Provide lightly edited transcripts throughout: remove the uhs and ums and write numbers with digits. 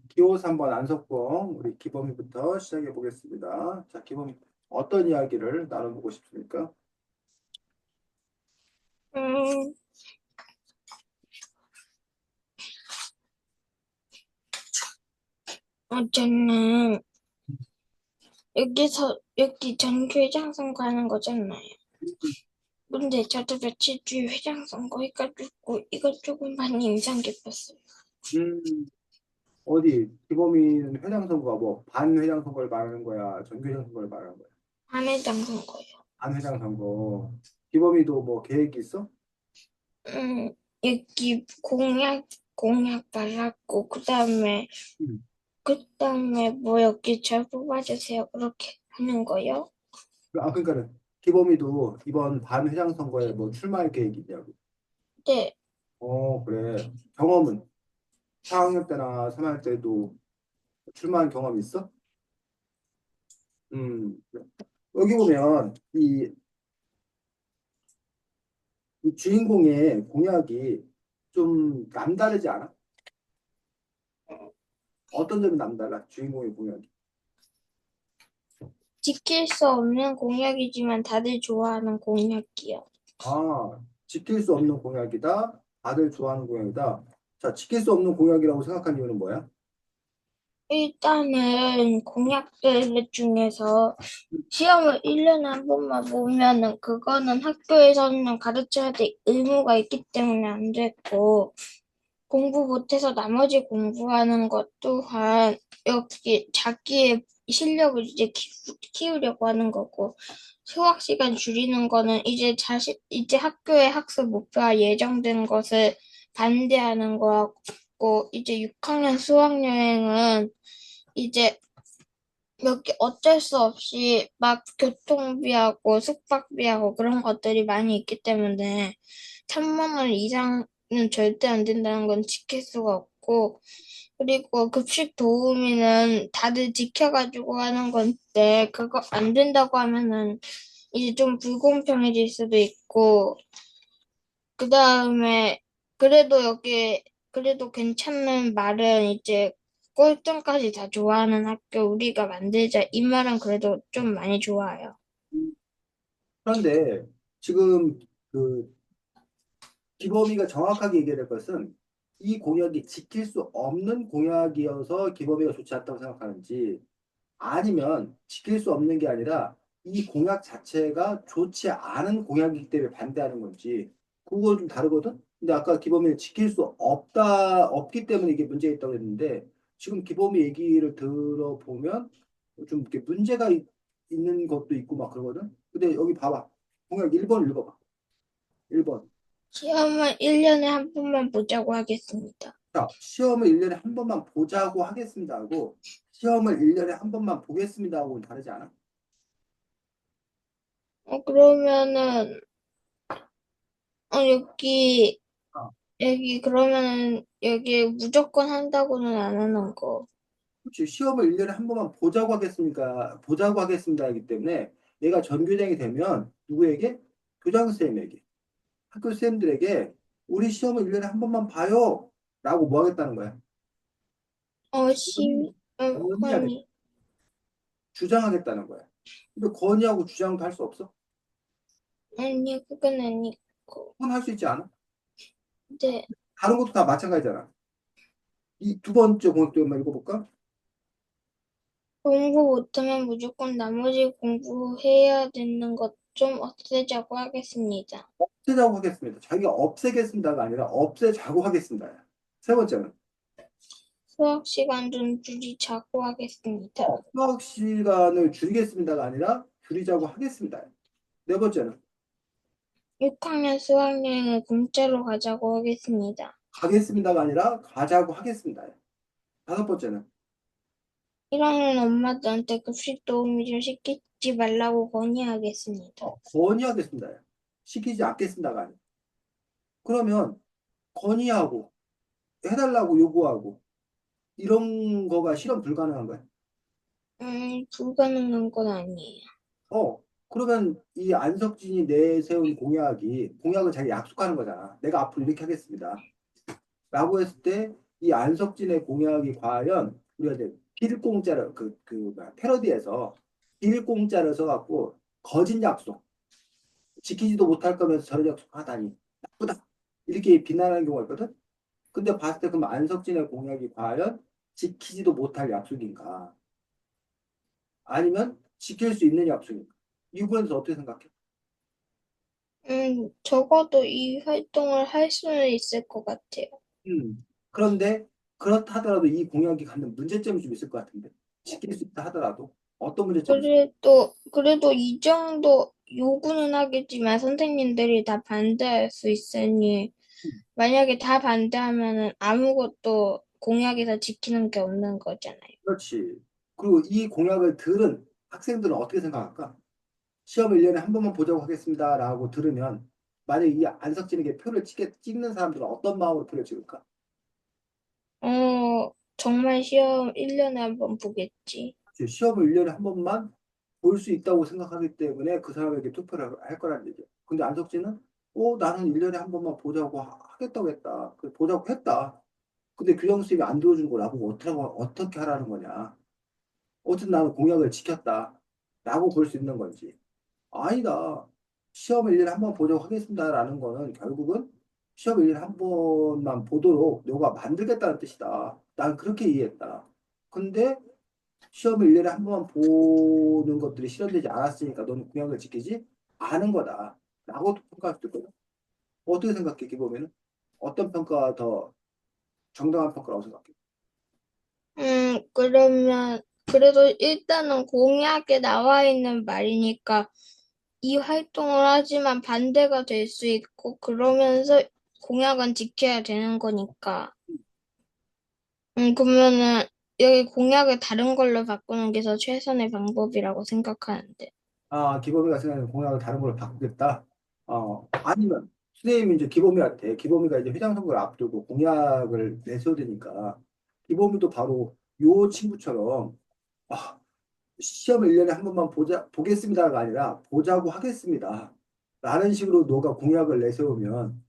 기호 3번 안석봉 우리 기범이부터 시작해 보겠습니다. 자, 기범이 어떤 이야기를 나눠보고 싶습니까? 음, 저는 여기 전교 회장 선거 하는 거잖아요. 근데 저도 며칠 뒤에 회장 선거 해가지고 이것 조금 많이 인상 깊었어요. 음, 어디 기범이는 회장 선거가 뭐 반회장 선거를 말하는 거야, 전교장 선거를 말하는 거야? 한회장 선거요. 반회장 선거. 기범이도 뭐 계획이 있어? 음, 여기 공약 발랐고, 음. 그 다음에 뭐 여기 절 뽑아주세요. 그렇게 하는 거요. 그러니까는 기범이도 이번 반회장 선거에 뭐 출마할 계획이 있냐고. 네, 그래. 경험은 4학년 때나 3학년 때도 출마한 경험 있어? 그래. 여기 보면 이 주인공의 공약이 좀 남다르지 않아? 어떤 점이 남달라? 주인공의 공약이. 지킬 수 없는 공약이지만 다들 좋아하는 공약이요. 아, 지킬 수 없는 공약이다. 다들 좋아하는 공약이다. 자, 지킬 수 없는 공약이라고 생각한 이유는 뭐야? 일단은 공약들 중에서 시험을 1년에 한 번만 보면은 그거는 학교에서는 가르쳐야 될 의무가 있기 때문에 안 됐고, 공부 못해서 나머지 공부하는 것 또한 여기 자기의 실력을 이제 키우려고 하는 거고, 수학 시간 줄이는 거는 이제 학교의 학습 목표와 예정된 것을 반대하는 거고, 이제 6학년 수학 여행은 이제 여기 어쩔 수 없이 막 교통비하고 숙박비하고 그런 것들이 많이 있기 때문에 3만 원 이상은 절대 안 된다는 건 지킬 수가 없고, 그리고 급식 도우미는 다들 지켜가지고 하는 건데 그거 안 된다고 하면은 이제 좀 불공평해질 수도 있고, 그 다음에 그래도 괜찮은 말은 이제 꼴등까지 다 좋아하는 학교 우리가 만들자, 이 말은 그래도 좀 많이 좋아요. 그런데 지금 그 기범이가 정확하게 얘기할 것은 이 공약이 지킬 수 없는 공약이어서 기범이가 좋지 않다고 생각하는지 아니면 지킬 수 없는 게 아니라 이 공약 자체가 좋지 않은 공약이기 때문에 반대하는 건지 그거 좀 다르거든? 근데 아까 기범이는 지킬 수 없기 때문에 이게 문제가 있다고 했는데 지금 기범이 얘기를 들어보면 좀 이렇게 문제가 있는 것도 있고 막 그러거든? 근데 여기 봐봐. 공약 1번 읽어봐. 1번. 시험은 1년에 한 번만 보자고 하겠습니다. 자, 시험을 1년에 한 번만 보자고 하겠습니다 하고 시험을 1년에 한 번만 보겠습니다 하고는 다르지 않아? 그러면은 어, 여기 아, 그러면은 여기 무조건 한다고는 안 하는 거. 그렇지. 시험을 1년에 한 번만 보자고 하겠습니까? 보자고 하겠습니다 하기 때문에 얘가 전교생이 되면 누구에게? 교장 선생님에게, 학교 선생님들에게 우리 시험을 1년에 한 번만 봐요. 라고 뭐 하겠다는 거야? 어, 건의, 시, 건의하겠다. 아니, 주장하겠다는 거야. 근데 건의하고 주장도 할 수 없어? 아니, 그건 아니고. 그건 할 수 있지 않아? 네. 다른 것도 다 마찬가지잖아. 이 두 번째 공약도 한번 읽어볼까? 공부 못하면 무조건 나머지 공부해야 되는 것 좀 없애자고 하겠습니다. 없애자고 하겠습니다. 자기가 없애겠습니다가 아니라 없애자고 하겠습니다. 세 번째는 수학 시간 좀 줄이자고 하겠습니다. 수학 시간을 줄이겠습니다가 아니라 줄이자고 하겠습니다. 네 번째는 6학년 수학여행을 공짜로 가자고 하겠습니다. 가겠습니다가 아니라 가자고 하겠습니다. 다섯 번째는 1학년 엄마들한테 급식 도우미 좀 시키지 말라고 건의하겠습니다. 건의하겠습니다. 시키지 않겠습니다가 아니라. 그러면 건의하고 해달라고 요구하고 이런 거가 실현 불가능한 거야. 불가능한 건 아니에요. 그러면 이 안석진이 내세운 공약을 자기 약속하는 거잖아. 내가 앞으로 이렇게 하겠습니다. 라고 했을 때 이 안석진의 공약이 과연 우리가 이제 필공짜를 뭐야, 패러디에서 필공짜를 써갖고 거짓 약속 지키지도 못할 거면서 저런 약속 하다니 나쁘다 이렇게 비난하는 경우가 있거든. 근데 봤을 때 그럼 안석진의 공약이 과연 지키지도 못할 약속인가? 아니면 지킬 수 있는 약속인가? 이 부분에서 어떻게 생각해? 적어도 이 활동을 할 수는 있을 것 같아요. 그런데 그렇다 하더라도 이 공약이 갖는 문제점이 좀 있을 것 같은데 지킬 수 있다 하더라도 어떤 문제점이 있을까? 그래도 이 정도 요구는 하겠지만 선생님들이 다 반대할 수 있으니, 만약에 다 반대하면은 아무것도 공약에서 지키는 게 없는 거잖아요. 그렇지. 그리고 이 공약을 들은 학생들은 어떻게 생각할까? 시험 1년에 한 번만 보자고 하겠습니다라고 들으면 만약에 이 안석진에게 표를 찍는 사람들은 어떤 마음으로 표를 찍을까? 정말 시험 1년에 한 번 보겠지. 시험을 1년에 한 번만 볼 수 있다고 생각하기 때문에 그 사람에게 투표를 할 거라는 얘기야. 근데 안석진은 나는 1년에 한 번만 보자고 하겠다고 했다. 보자고 했다. 근데 규영 쌤이 안 들어준 거 나보고 어떻게 하라는 거냐. 어쨌든 나는 공약을 지켰다. 라고 볼 수 있는 건지. 아니다. 시험 1년에 한 번 보자고 하겠습니다라는 거는 결국은 시험 1년에 한 번만 보도록 너가 만들겠다는 뜻이다. 난 그렇게 이해했다. 근데 시험을 1년에 한 번만 보는 것들이 실현되지 않았으니까 너는 공약을 지키지 않은 거다. 라고 평가할 수도 있거든. 어떻게 생각해, 기보면은? 어떤 평가가 더 정당한 평가라고 생각해? 그러면, 그래도 일단은 공약에 나와 있는 말이니까 이 활동을 하지만 반대가 될 수 있고, 그러면서 공약은 지켜야 되는 거니까. 그러면은 여기 공약을 다른 걸로 바꾸는 게 더 최선의 방법이라고 생각하는데. 기범이가 생각하는 공약을 다른 걸로 바꾸겠다. 아니면 선생님이 이제 기범이한테 기범이가 이제 회장 선거를 앞두고 공약을 내세워야 되니까 기범이도 바로 요 친구처럼 아, 시험 1년에 한 번만 보겠습니다가 아니라 보자고 하겠습니다. 라는 식으로 너가 공약을 내세우면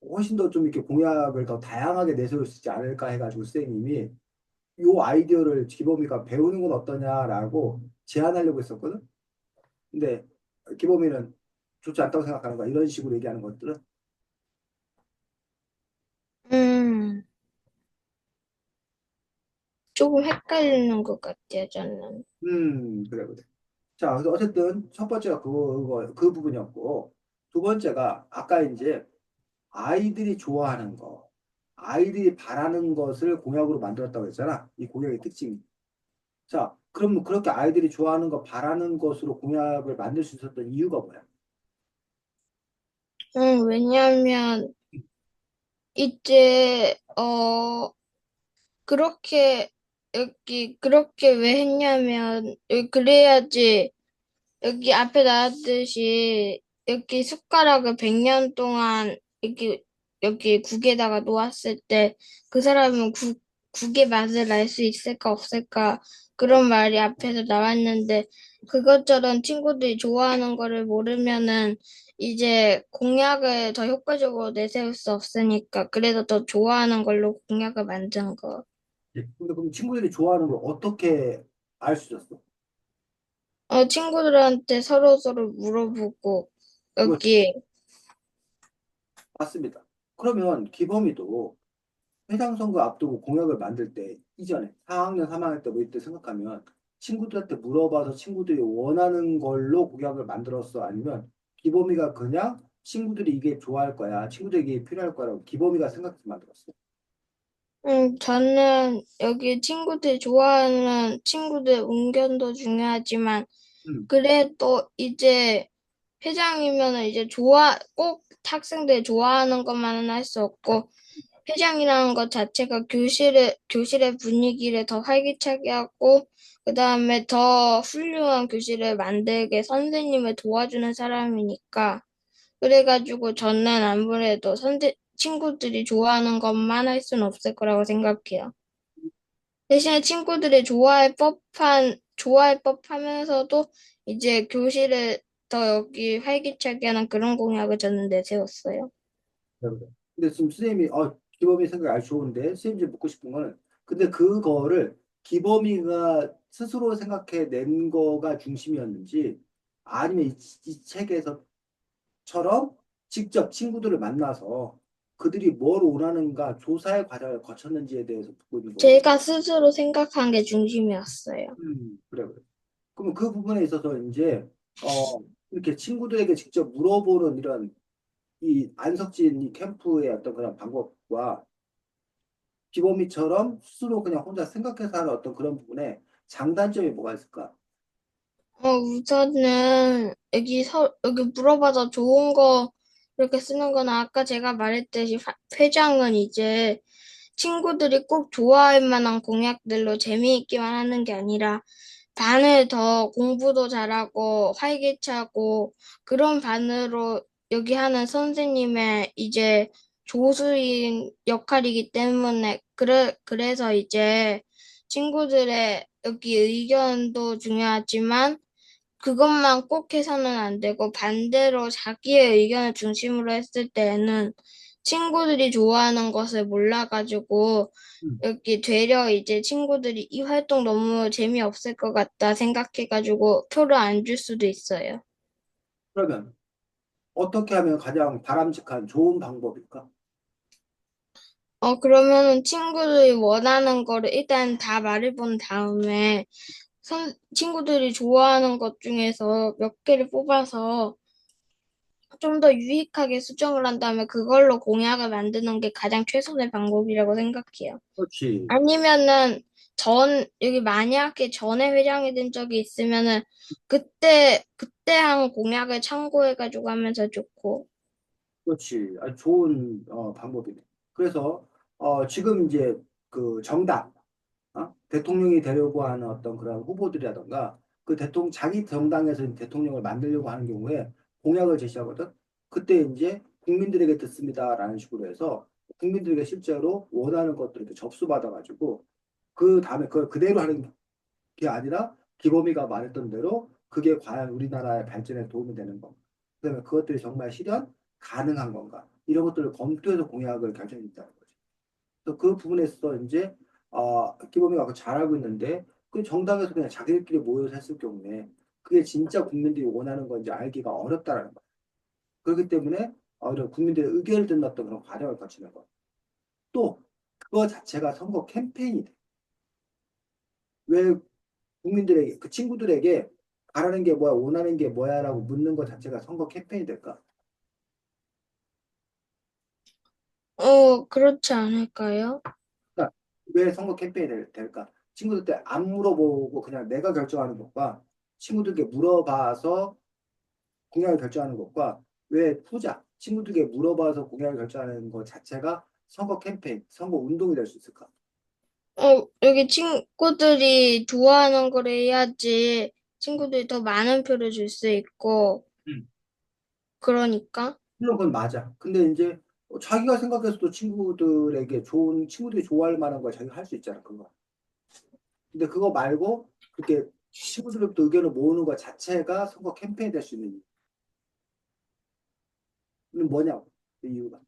훨씬 더 좀 이렇게 공약을 더 다양하게 내세울 수 있지 않을까 해가지고 선생님이 요 아이디어를 기범이가 배우는 건 어떠냐라고 제안하려고 했었거든. 근데 기범이는 좋지 않다고 생각하는 거야. 이런 식으로 얘기하는 것들은. 음, 조금 헷갈리는 것 같아요, 저는. 그래, 그래. 자, 그래서 어쨌든 첫 번째가 그 부분이었고, 두 번째가 아까 이제 아이들이 좋아하는 거, 아이들이 바라는 것을 공약으로 만들었다고 했잖아. 이 공약의 특징이. 자, 그럼 그렇게 아이들이 좋아하는 거, 바라는 것으로 공약을 만들 수 있었던 이유가 뭐야? 왜냐하면 이제 그렇게 그렇게 왜 했냐면 그래야지 여기 앞에 나왔듯이 여기 숟가락을 100년 동안 여기 국에다가 놓았을 때 그 사람은 국의 맛을 알 수 있을까 없을까 그런 말이 앞에서 나왔는데 그것처럼 친구들이 좋아하는 거를 모르면은 이제 공약을 더 효과적으로 내세울 수 없으니까 그래서 더 좋아하는 걸로 공약을 만든 거. 근데 그럼 친구들이 좋아하는 걸 어떻게 알 수 있었어? 친구들한테 서로서로 물어보고 그거 여기 맞습니다. 그러면 기범이도 회장 선거 앞두고 공약을 만들 때 이전에 4학년, 3학년 때 뭐 이때 생각하면 친구들한테 물어봐서 친구들이 원하는 걸로 공약을 만들었어? 아니면 기범이가 그냥 친구들이 이게 좋아할 거야, 친구들이 이게 필요할 거라고 기범이가 생각해서 만들었어? 저는 여기 친구들 좋아하는 친구들 의견도 중요하지만, 음, 그래도 이제 회장이면은 이제 꼭 학생들 좋아하는 것만은 할 수 없고, 회장이라는 것 자체가 교실의 분위기를 더 활기차게 하고, 그 다음에 더 훌륭한 교실을 만들게 선생님을 도와주는 사람이니까, 그래가지고 저는 아무래도 친구들이 좋아하는 것만 할 수는 없을 거라고 생각해요. 대신에 친구들이 좋아할 법하면서도 이제 교실을 더 여기 활기차게 하는 그런 공약을 저는 내세웠어요. 네, 그래. 근데 지금 선생님이 기범이 생각이 아주 좋은데 선생님이 묻고 싶은 거는 근데 그거를 기범이가 스스로 생각해 낸 거가 중심이었는지 아니면 이 책에서처럼 직접 친구들을 만나서 그들이 뭘 원하는가 조사의 과정을 거쳤는지에 대해서 묻고 있는 거거든. 제가 스스로 생각한 게 중심이었어요. 그래, 그래. 그러면 그 부분에 있어서 이제 이렇게 친구들에게 직접 물어보는 이런 이 안석진 이 캠프의 어떤 그런 방법과 기범이처럼 스스로 그냥 혼자 생각해서 하는 어떤 그런 부분에 장단점이 뭐가 있을까? 우선은 여기 물어봐서 좋은 거 이렇게 쓰는 거는 아까 제가 말했듯이 회장은 이제 친구들이 꼭 좋아할 만한 공약들로 재미있기만 하는 게 아니라 반을 더 공부도 잘하고 활기차고 그런 반으로 여기 하는 선생님의 이제 조수인 역할이기 때문에 그래서 이제 친구들의 여기 의견도 중요하지만 그것만 꼭 해서는 안 되고 반대로 자기의 의견을 중심으로 했을 때에는 친구들이 좋아하는 것을 몰라가지고 음. 여기 되려 이제 친구들이 이 활동 너무 재미없을 것 같다 생각해가지고 표를 안 줄 수도 있어요. 그러면 어떻게 하면 가장 바람직한 좋은 방법일까? 그러면은 친구들이 원하는 거를 일단 다 말해본 다음에 친구들이 좋아하는 것 중에서 몇 개를 뽑아서 좀 더 유익하게 수정을 한 다음에 그걸로 공약을 만드는 게 가장 최선의 방법이라고 생각해요. 그렇지. 아니면은 여기 만약에 전에 회장이 된 적이 있으면은 그때 한 공약을 참고해가지고 하면서 좋고. 그렇지. 아주 좋은 방법이네. 그래서 지금 이제 그 정당, 대통령이 되려고 하는 어떤 그런 후보들이라던가 그 대통령 자기 정당에서 대통령을 만들려고 하는 경우에 공약을 제시하거든. 그때 이제 국민들에게 듣습니다라는 식으로 해서 국민들에게 실제로 원하는 것들을 이렇게 접수받아가지고 그 다음에 그걸 그대로 하는 게 아니라 기범이가 말했던 대로 그게 과연 우리나라의 발전에 도움이 되는 건가? 그다음에 그것들이 정말 실현 가능한 건가? 이런 것들을 검토해서 공약을 결정했다는 거죠. 그래서 그 부분에 있어서 이제 기범이가 그 잘하고 있는데 그 정당에서 그냥 자기들끼리 모여서 했을 경우에 그게 진짜 국민들이 원하는 건지 알기가 어렵다라는 거예요. 그렇기 때문에 이런 국민들의 의견을 듣는 어떤 그런 과정을 거치는 거. 또 그거 자체가 선거 캠페인이 돼. 왜 국민들에게 그 친구들에게 바라는 게 뭐야, 원하는 게 뭐야라고 묻는 것 자체가 선거 캠페인이 될까? 그렇지 않을까요? 그러니까 왜 선거 캠페인이 될까? 친구들한테 안 물어보고 그냥 내가 결정하는 것과 친구들께 물어봐서 공약을 결정하는 것과 왜 후자 친구들께 물어봐서 공약을 결정하는 것 자체가 선거 캠페인, 선거 운동이 될 수 있을까? 여기 친구들이 좋아하는 걸 해야지 친구들이 더 많은 표를 줄 수 있고, 음. 그러니까. 물론 그건 맞아. 근데 이제 자기가 생각해서도 친구들에게 좋은 친구들이 좋아할 만한 걸 자기가 할 수 있잖아, 그거. 근데 그거 말고 그렇게 친구들로부터 의견을 모으는 것 자체가 선거 캠페인이 될 수 있는 이유는 뭐냐고, 그 이유가.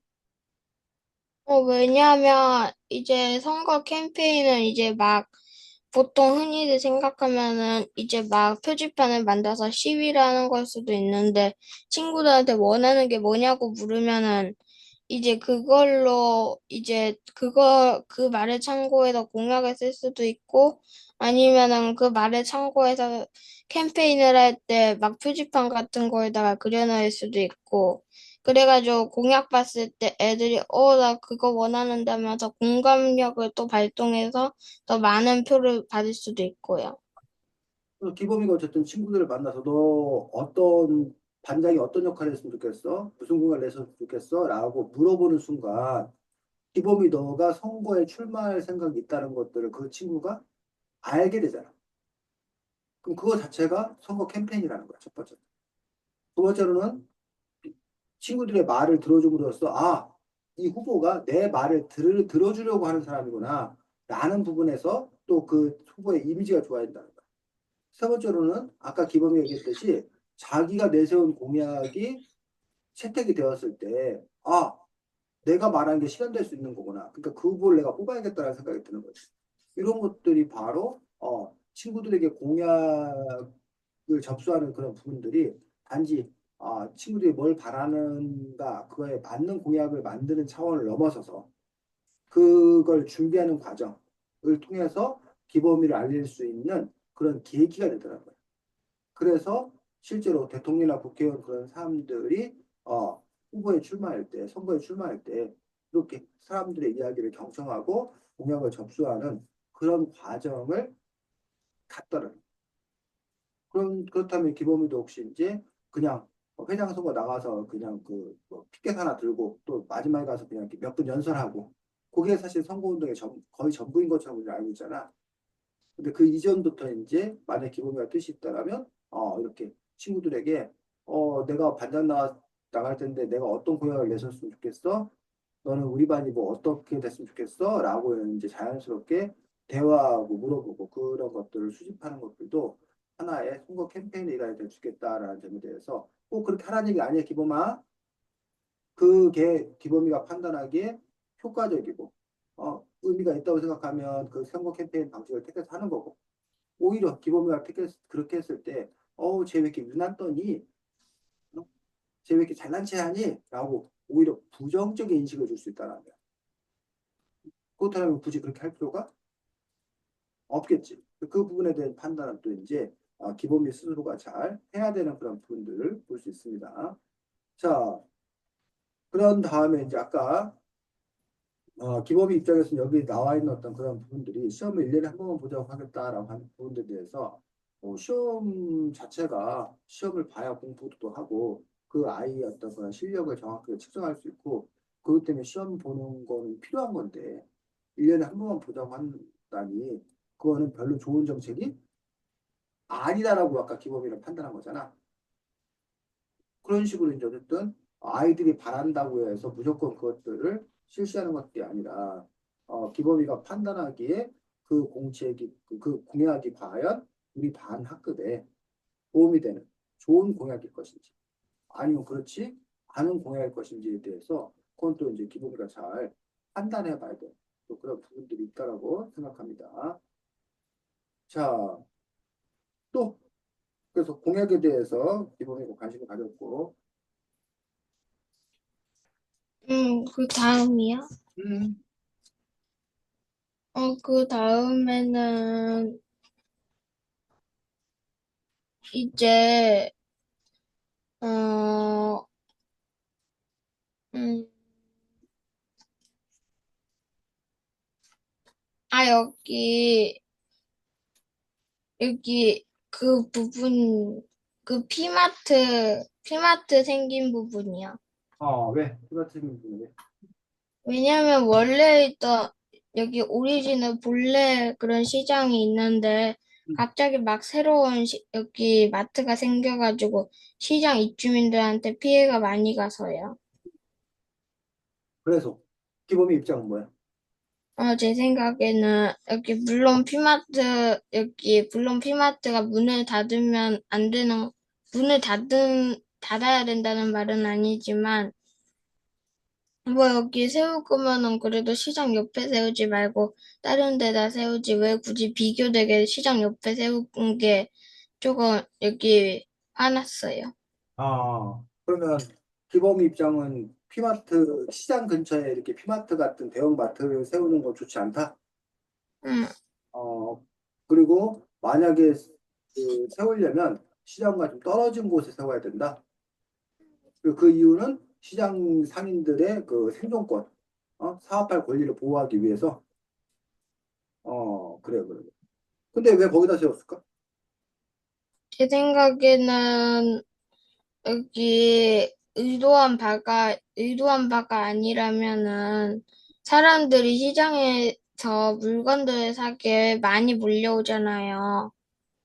왜냐하면 이제 선거 캠페인은 이제 막 보통 흔히들 생각하면은 이제 막 표지판을 만들어서 시위를 하는 걸 수도 있는데 친구들한테 원하는 게 뭐냐고 물으면은 이제 그걸로 이제 그 말을 참고해서 공약을 쓸 수도 있고 아니면은 그 말을 참고해서 캠페인을 할 때 막 표지판 같은 거에다가 그려놓을 수도 있고 그래가지고 공약 봤을 때 애들이 나 그거 원하는데 하면서 공감력을 또 발동해서 더 많은 표를 받을 수도 있고요. 그래서 기범이가 어쨌든 친구들을 만나서 너 어떤 반장이 어떤 역할을 했으면 좋겠어? 무슨 공약을 냈으면 좋겠어? 라고 물어보는 순간 기범이 너가 선거에 출마할 생각이 있다는 것들을 그 친구가 알게 되잖아. 그럼 그거 자체가 선거 캠페인이라는 거야, 첫 번째. 두 번째로는 친구들의 말을 들어줌으로써 이 후보가 내 말을 들어주려고 하는 사람이구나 라는 부분에서 또 그 후보의 이미지가 좋아진다는 거야. 세 번째로는 아까 기범이 얘기했듯이 자기가 내세운 공약이 채택이 되었을 때 내가 말하는 게 실현될 수 있는 거구나. 그러니까 그 후보를 내가 뽑아야겠다는 생각이 드는 거지. 이런 것들이 바로 친구들에게 공약을 접수하는 그런 부분들이 단지 친구들이 뭘 바라는가 그거에 맞는 공약을 만드는 차원을 넘어서서 그걸 준비하는 과정을 통해서 기범위를 알릴 수 있는 그런 계기가 되더라고요. 그래서 실제로 대통령이나 국회의원 그런 사람들이 후보에 출마할 때, 선거에 출마할 때 이렇게 사람들의 이야기를 경청하고 공약을 접수하는 그런 과정을 갖더라고요. 그렇다면 기범이도 혹시 이제 그냥 회장 선거 나가서 그냥 그뭐 피켓 하나 들고 또 마지막에 가서 그냥 몇 분 연설하고 그게 사실 선거운동의 거의 전부인 것처럼 우리가 알고 있잖아. 근데 그 이전부터 이제 만약 기범이가 뜻이 있다라면 이렇게 친구들에게 내가 반장 나갈 텐데 내가 어떤 공약을 내셨으면 좋겠어? 너는 우리 반이 뭐 어떻게 됐으면 좋겠어? 라고 이제 자연스럽게 대화하고 물어보고 그런 것들을 수집하는 것들도 하나의 선거 캠페인의 일환이 될 수 있겠다라는 점에 대해서 꼭 그렇게 하라는 얘기 아니에요, 기범아. 그게 기범이가 판단하기에 효과적이고 의미가 있다고 생각하면 그 선거 캠페인 방식을 택해서 하는 거고 오히려 기범이가 그렇게 했을 때 쟤 왜 이렇게 유난 떠니? 어? 쟤 왜 이렇게 잘난 체하니? 라고 오히려 부정적인 인식을 줄 수 있다는 거야. 그렇다면 굳이 그렇게 할 필요가 없겠지. 그 부분에 대한 판단은 또 이제 기범이 스스로가 잘 해야 되는 그런 부분들을 볼 수 있습니다. 자, 그런 다음에 이제 아까 기범이 입장에서는 여기 나와 있는 어떤 그런 부분들이 시험을 1년에 한 번만 보자고 하겠다라고 하는 부분들에 대해서 시험 자체가 시험을 봐야 공부도 하고 그 아이의 어떤 그런 실력을 정확하게 측정할 수 있고 그것 때문에 시험 보는 거는 필요한 건데 1년에 한 번만 보자고 한다니 그거는 별로 좋은 정책이 아니다라고 아까 기범이를 판단한 거잖아. 그런 식으로 이제 어쨌든 아이들이 바란다고 해서 무조건 그것들을 실시하는 것이 아니라 기범이가 판단하기에 그 공책이 그 공약이 과연 우리 반 학급에 도움이 되는 좋은 공약일 것인지 아니면 그렇지 않은 공약일 것인지에 대해서 그건 또 이제 기범이가 잘 판단해 봐야 돼. 또 그런 부분들이 있다라고 생각합니다. 자, 또 그래서 공약에 대해서 기범이가 관심을 가졌고 그 다음이요? 음, 그 다음에는 이제, 어, 음, 여기 그 부분, 그 피마트 생긴 부분이요. 왜? 똑같은 분이 왜냐면 원래 있던 여기 오리지널 본래 그런 시장이 있는데 갑자기 막 새로운 여기 마트가 생겨가지고 시장 입주민들한테 피해가 많이 가서요. 그래서 기범의 입장은 뭐야? 제 생각에는 물론 피마트가 문을 닫으면 안 되는, 닫아야 된다는 말은 아니지만, 뭐 여기 세울 거면은 그래도 시장 옆에 세우지 말고 다른 데다 세우지 왜 굳이 비교되게 시장 옆에 세운 게 조금 여기 화났어요. 그러면 기범의 입장은 피마트 시장 근처에 이렇게 피마트 같은 대형 마트를 세우는 거 좋지 않다? 음, 어, 그리고 만약에 세우려면 시장과 좀 떨어진 곳에 세워야 된다. 그 이유는 시장 상인들의 그 생존권, 사업할 권리를 보호하기 위해서. 그래. 근데 왜 거기다 세웠을까? 제 생각에는 여기 의도한 바가 아니라면은 사람들이 시장에서 물건들을 사기에 많이 몰려오잖아요.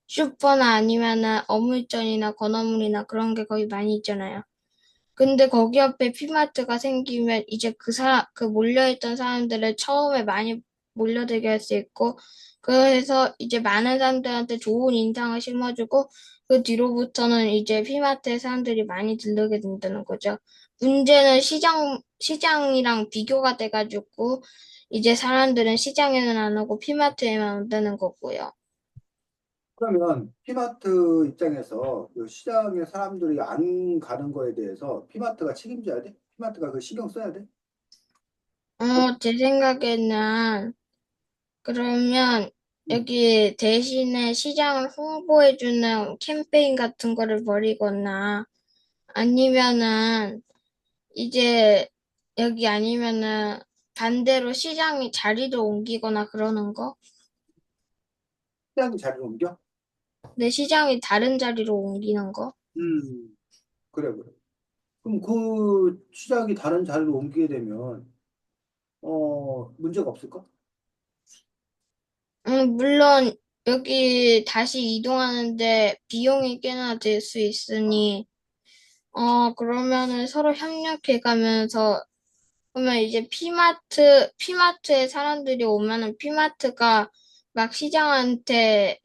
슈퍼나 아니면은 어물전이나 건어물이나 그런 게 거의 많이 있잖아요. 근데 거기 옆에 피마트가 생기면 이제 그 몰려있던 사람들을 처음에 많이 몰려들게 할 수 있고, 그래서 이제 많은 사람들한테 좋은 인상을 심어주고, 그 뒤로부터는 이제 피마트에 사람들이 많이 들르게 된다는 거죠. 문제는 시장이랑 비교가 돼가지고, 이제 사람들은 시장에는 안 오고 피마트에만 온다는 거고요. 그러면 피마트 입장에서 그 시장에 사람들이 안 가는 거에 대해서 피마트가 책임져야 돼? 피마트가 그 신경 써야 돼? 제 생각에는, 그러면 여기 대신에 시장을 홍보해주는 캠페인 같은 거를 벌이거나, 아니면은, 이제 여기 아니면은 반대로 시장이 자리를 옮기거나 그러는 거? 시장이 자리를 옮겨? 내 시장이 다른 자리로 옮기는 거? 음, 그래, 그래. 그럼 그 시장이 다른 자리로 옮기게 되면, 문제가 없을까? 물론 여기 다시 이동하는데 비용이 꽤나 들 수 있으니, 그러면은 서로 협력해 가면서, 그러면 이제 피마트에 사람들이 오면은 피마트가 막 시장한테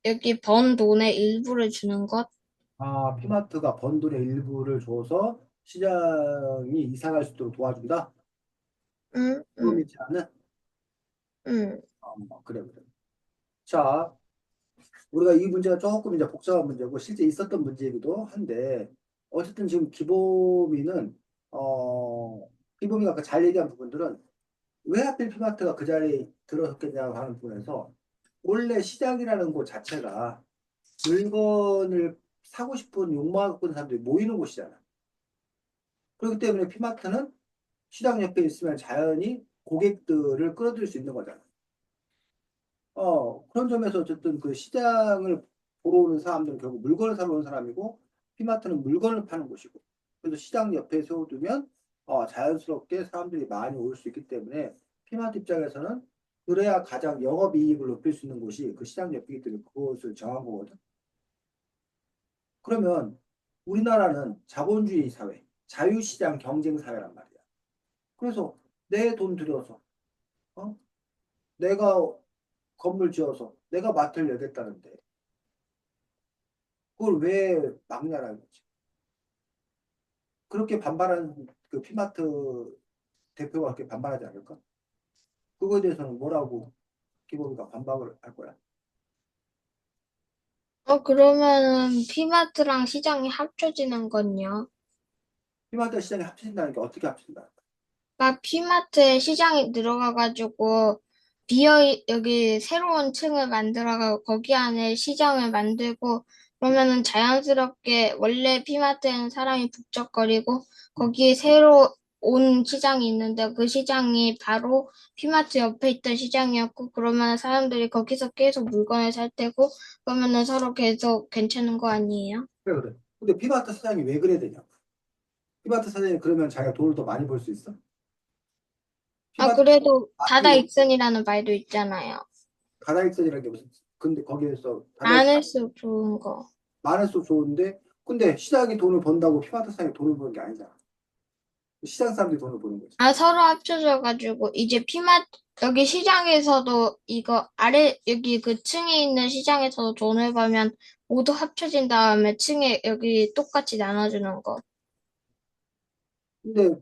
여기 번 돈의 일부를 주는 것? 아, 피마트가 번 돈의 일부를 줘서 시장이 이사 갈 수 있도록 도와준다? 응, 그럼 응, 있지 않은? 응. 그래, 그래. 자, 우리가 이 문제가 조금 이제 복잡한 문제고 실제 있었던 문제이기도 한데 어쨌든 지금 기범이가 아까 잘 얘기한 부분들은 왜 하필 피마트가 그 자리에 들어섰겠냐고 하는 부분에서 원래 시장이라는 곳 자체가 물건을 사고 싶은 욕망을 갖고 있는 사람들이 모이는 곳이잖아. 그렇기 때문에 피마트는 시장 옆에 있으면 자연히 고객들을 끌어들일 수 있는 거잖아. 그런 점에서 어쨌든 그 시장을 보러 오는 사람들은 결국 물건을 사러 오는 사람이고, 피마트는 물건을 파는 곳이고, 그래서 시장 옆에 세워두면, 자연스럽게 사람들이 많이 올 수 있기 때문에, 피마트 입장에서는 그래야 가장 영업이익을 높일 수 있는 곳이 그 시장 옆이기 때문에 그것을 정한 거거든. 그러면 우리나라는 자본주의 사회, 자유시장 경쟁 사회란 말이야. 그래서 내 돈 들여서, 어? 내가 건물 지어서 내가 마트를 열겠다는데, 그걸 왜 막냐라는 거지. 그렇게 반발한 그 피마트 대표가 그렇게 반발하지 않을까? 그거에 대해서는 뭐라고 기본이가 반박을 할 거야. 그러면은 피마트랑 시장이 합쳐지는 건요? 피마트 시장이 합친다는 게 어떻게 합친다? 그러니까 피마트에 시장이 들어가가지고 여기 새로운 층을 만들어가고 거기 안에 시장을 만들고 그러면은 자연스럽게 원래 피마트에는 사람이 북적거리고 거기에 새로 온 시장이 있는데 그 시장이 바로 피마트 옆에 있던 시장이었고 그러면 사람들이 거기서 계속 물건을 살 테고 그러면은 서로 계속 괜찮은 거 아니에요? 그래, 그래. 근데 피마트 사장이 왜 그래야 되냐? 피마트 사장이 그러면 자기가 돈을 더 많이 벌 수 있어? 피마트 그래도 마트 다다익선이라는 말도 있잖아요. 다다익선이라는 게 무슨, 근데 거기에서 다다익선 많을수록 좋은 거. 많을수록 좋은데, 근데 시장이 돈을 번다고 피마트 사장이 돈을 버는 게 아니잖아. 시장 사람들이 돈을 버는 거지. 서로 합쳐져가지고, 이제 여기 시장에서도 여기 그 층에 있는 시장에서도 돈을 벌면 모두 합쳐진 다음에 층에 여기 똑같이 나눠주는 거. 근데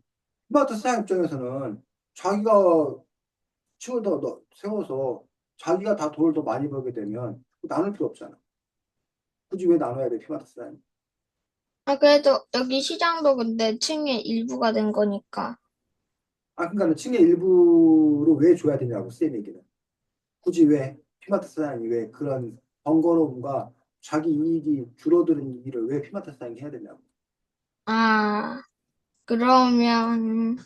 피마트 사장 입장에서는 자기가 층을 세워서 자기가 다 돈을 더 많이 벌게 되면 나눌 필요 없잖아. 굳이 왜 나눠야 돼, 피마트 사장이? 그래도 여기 시장도 근데 층의 일부가 된 거니까. 그러니까 층의 일부로 왜 줘야 되냐고, 쌤 얘기는. 굳이 왜, 피마트 사장이 왜 그런 번거로움과 자기 이익이 줄어드는 일을 왜 피마트 사장이 해야 되냐고. 아, 그러면은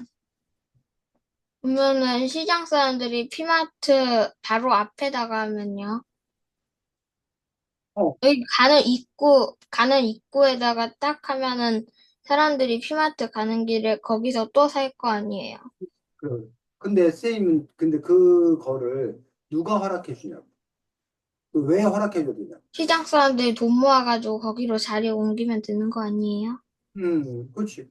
시장 사람들이 피마트 바로 앞에다가 하면요. 어, 여기 가는 입구에다가 딱 하면은 사람들이 피마트 가는 길에 거기서 또 살 거 아니에요. 근데 쌤은, 근데 그거를 누가 허락해 주냐고. 왜 허락해 줘야 되냐고. 시장 사람들이 돈 모아가지고 거기로 자리 옮기면 되는 거 아니에요? 그렇지.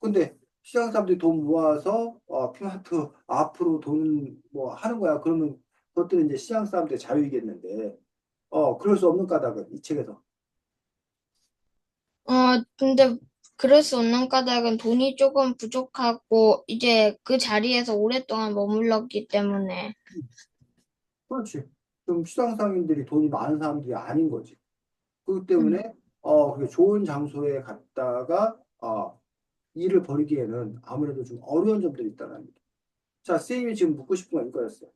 근데 시장 사람들이 돈 모아서 피마트 앞으로 돈 뭐 하는 거야. 그러면 그것들은 이제 시장 사람들의 자유이겠는데 그럴 수 없는 까닭은 이 책에서. 근데 그럴 수 없는 까닭은 돈이 조금 부족하고 이제 그 자리에서 오랫동안 머물렀기 때문에. 그렇지. 좀 시장 상인들이 돈이 많은 사람들이 아닌 거지. 그렇기 음. 때문에 그게 좋은 장소에 갔다가 일을 벌이기에는 아무래도 좀 어려운 점들이 있다는 거죠. 자, 선생님이 지금 묻고 싶은 건 이거였어요.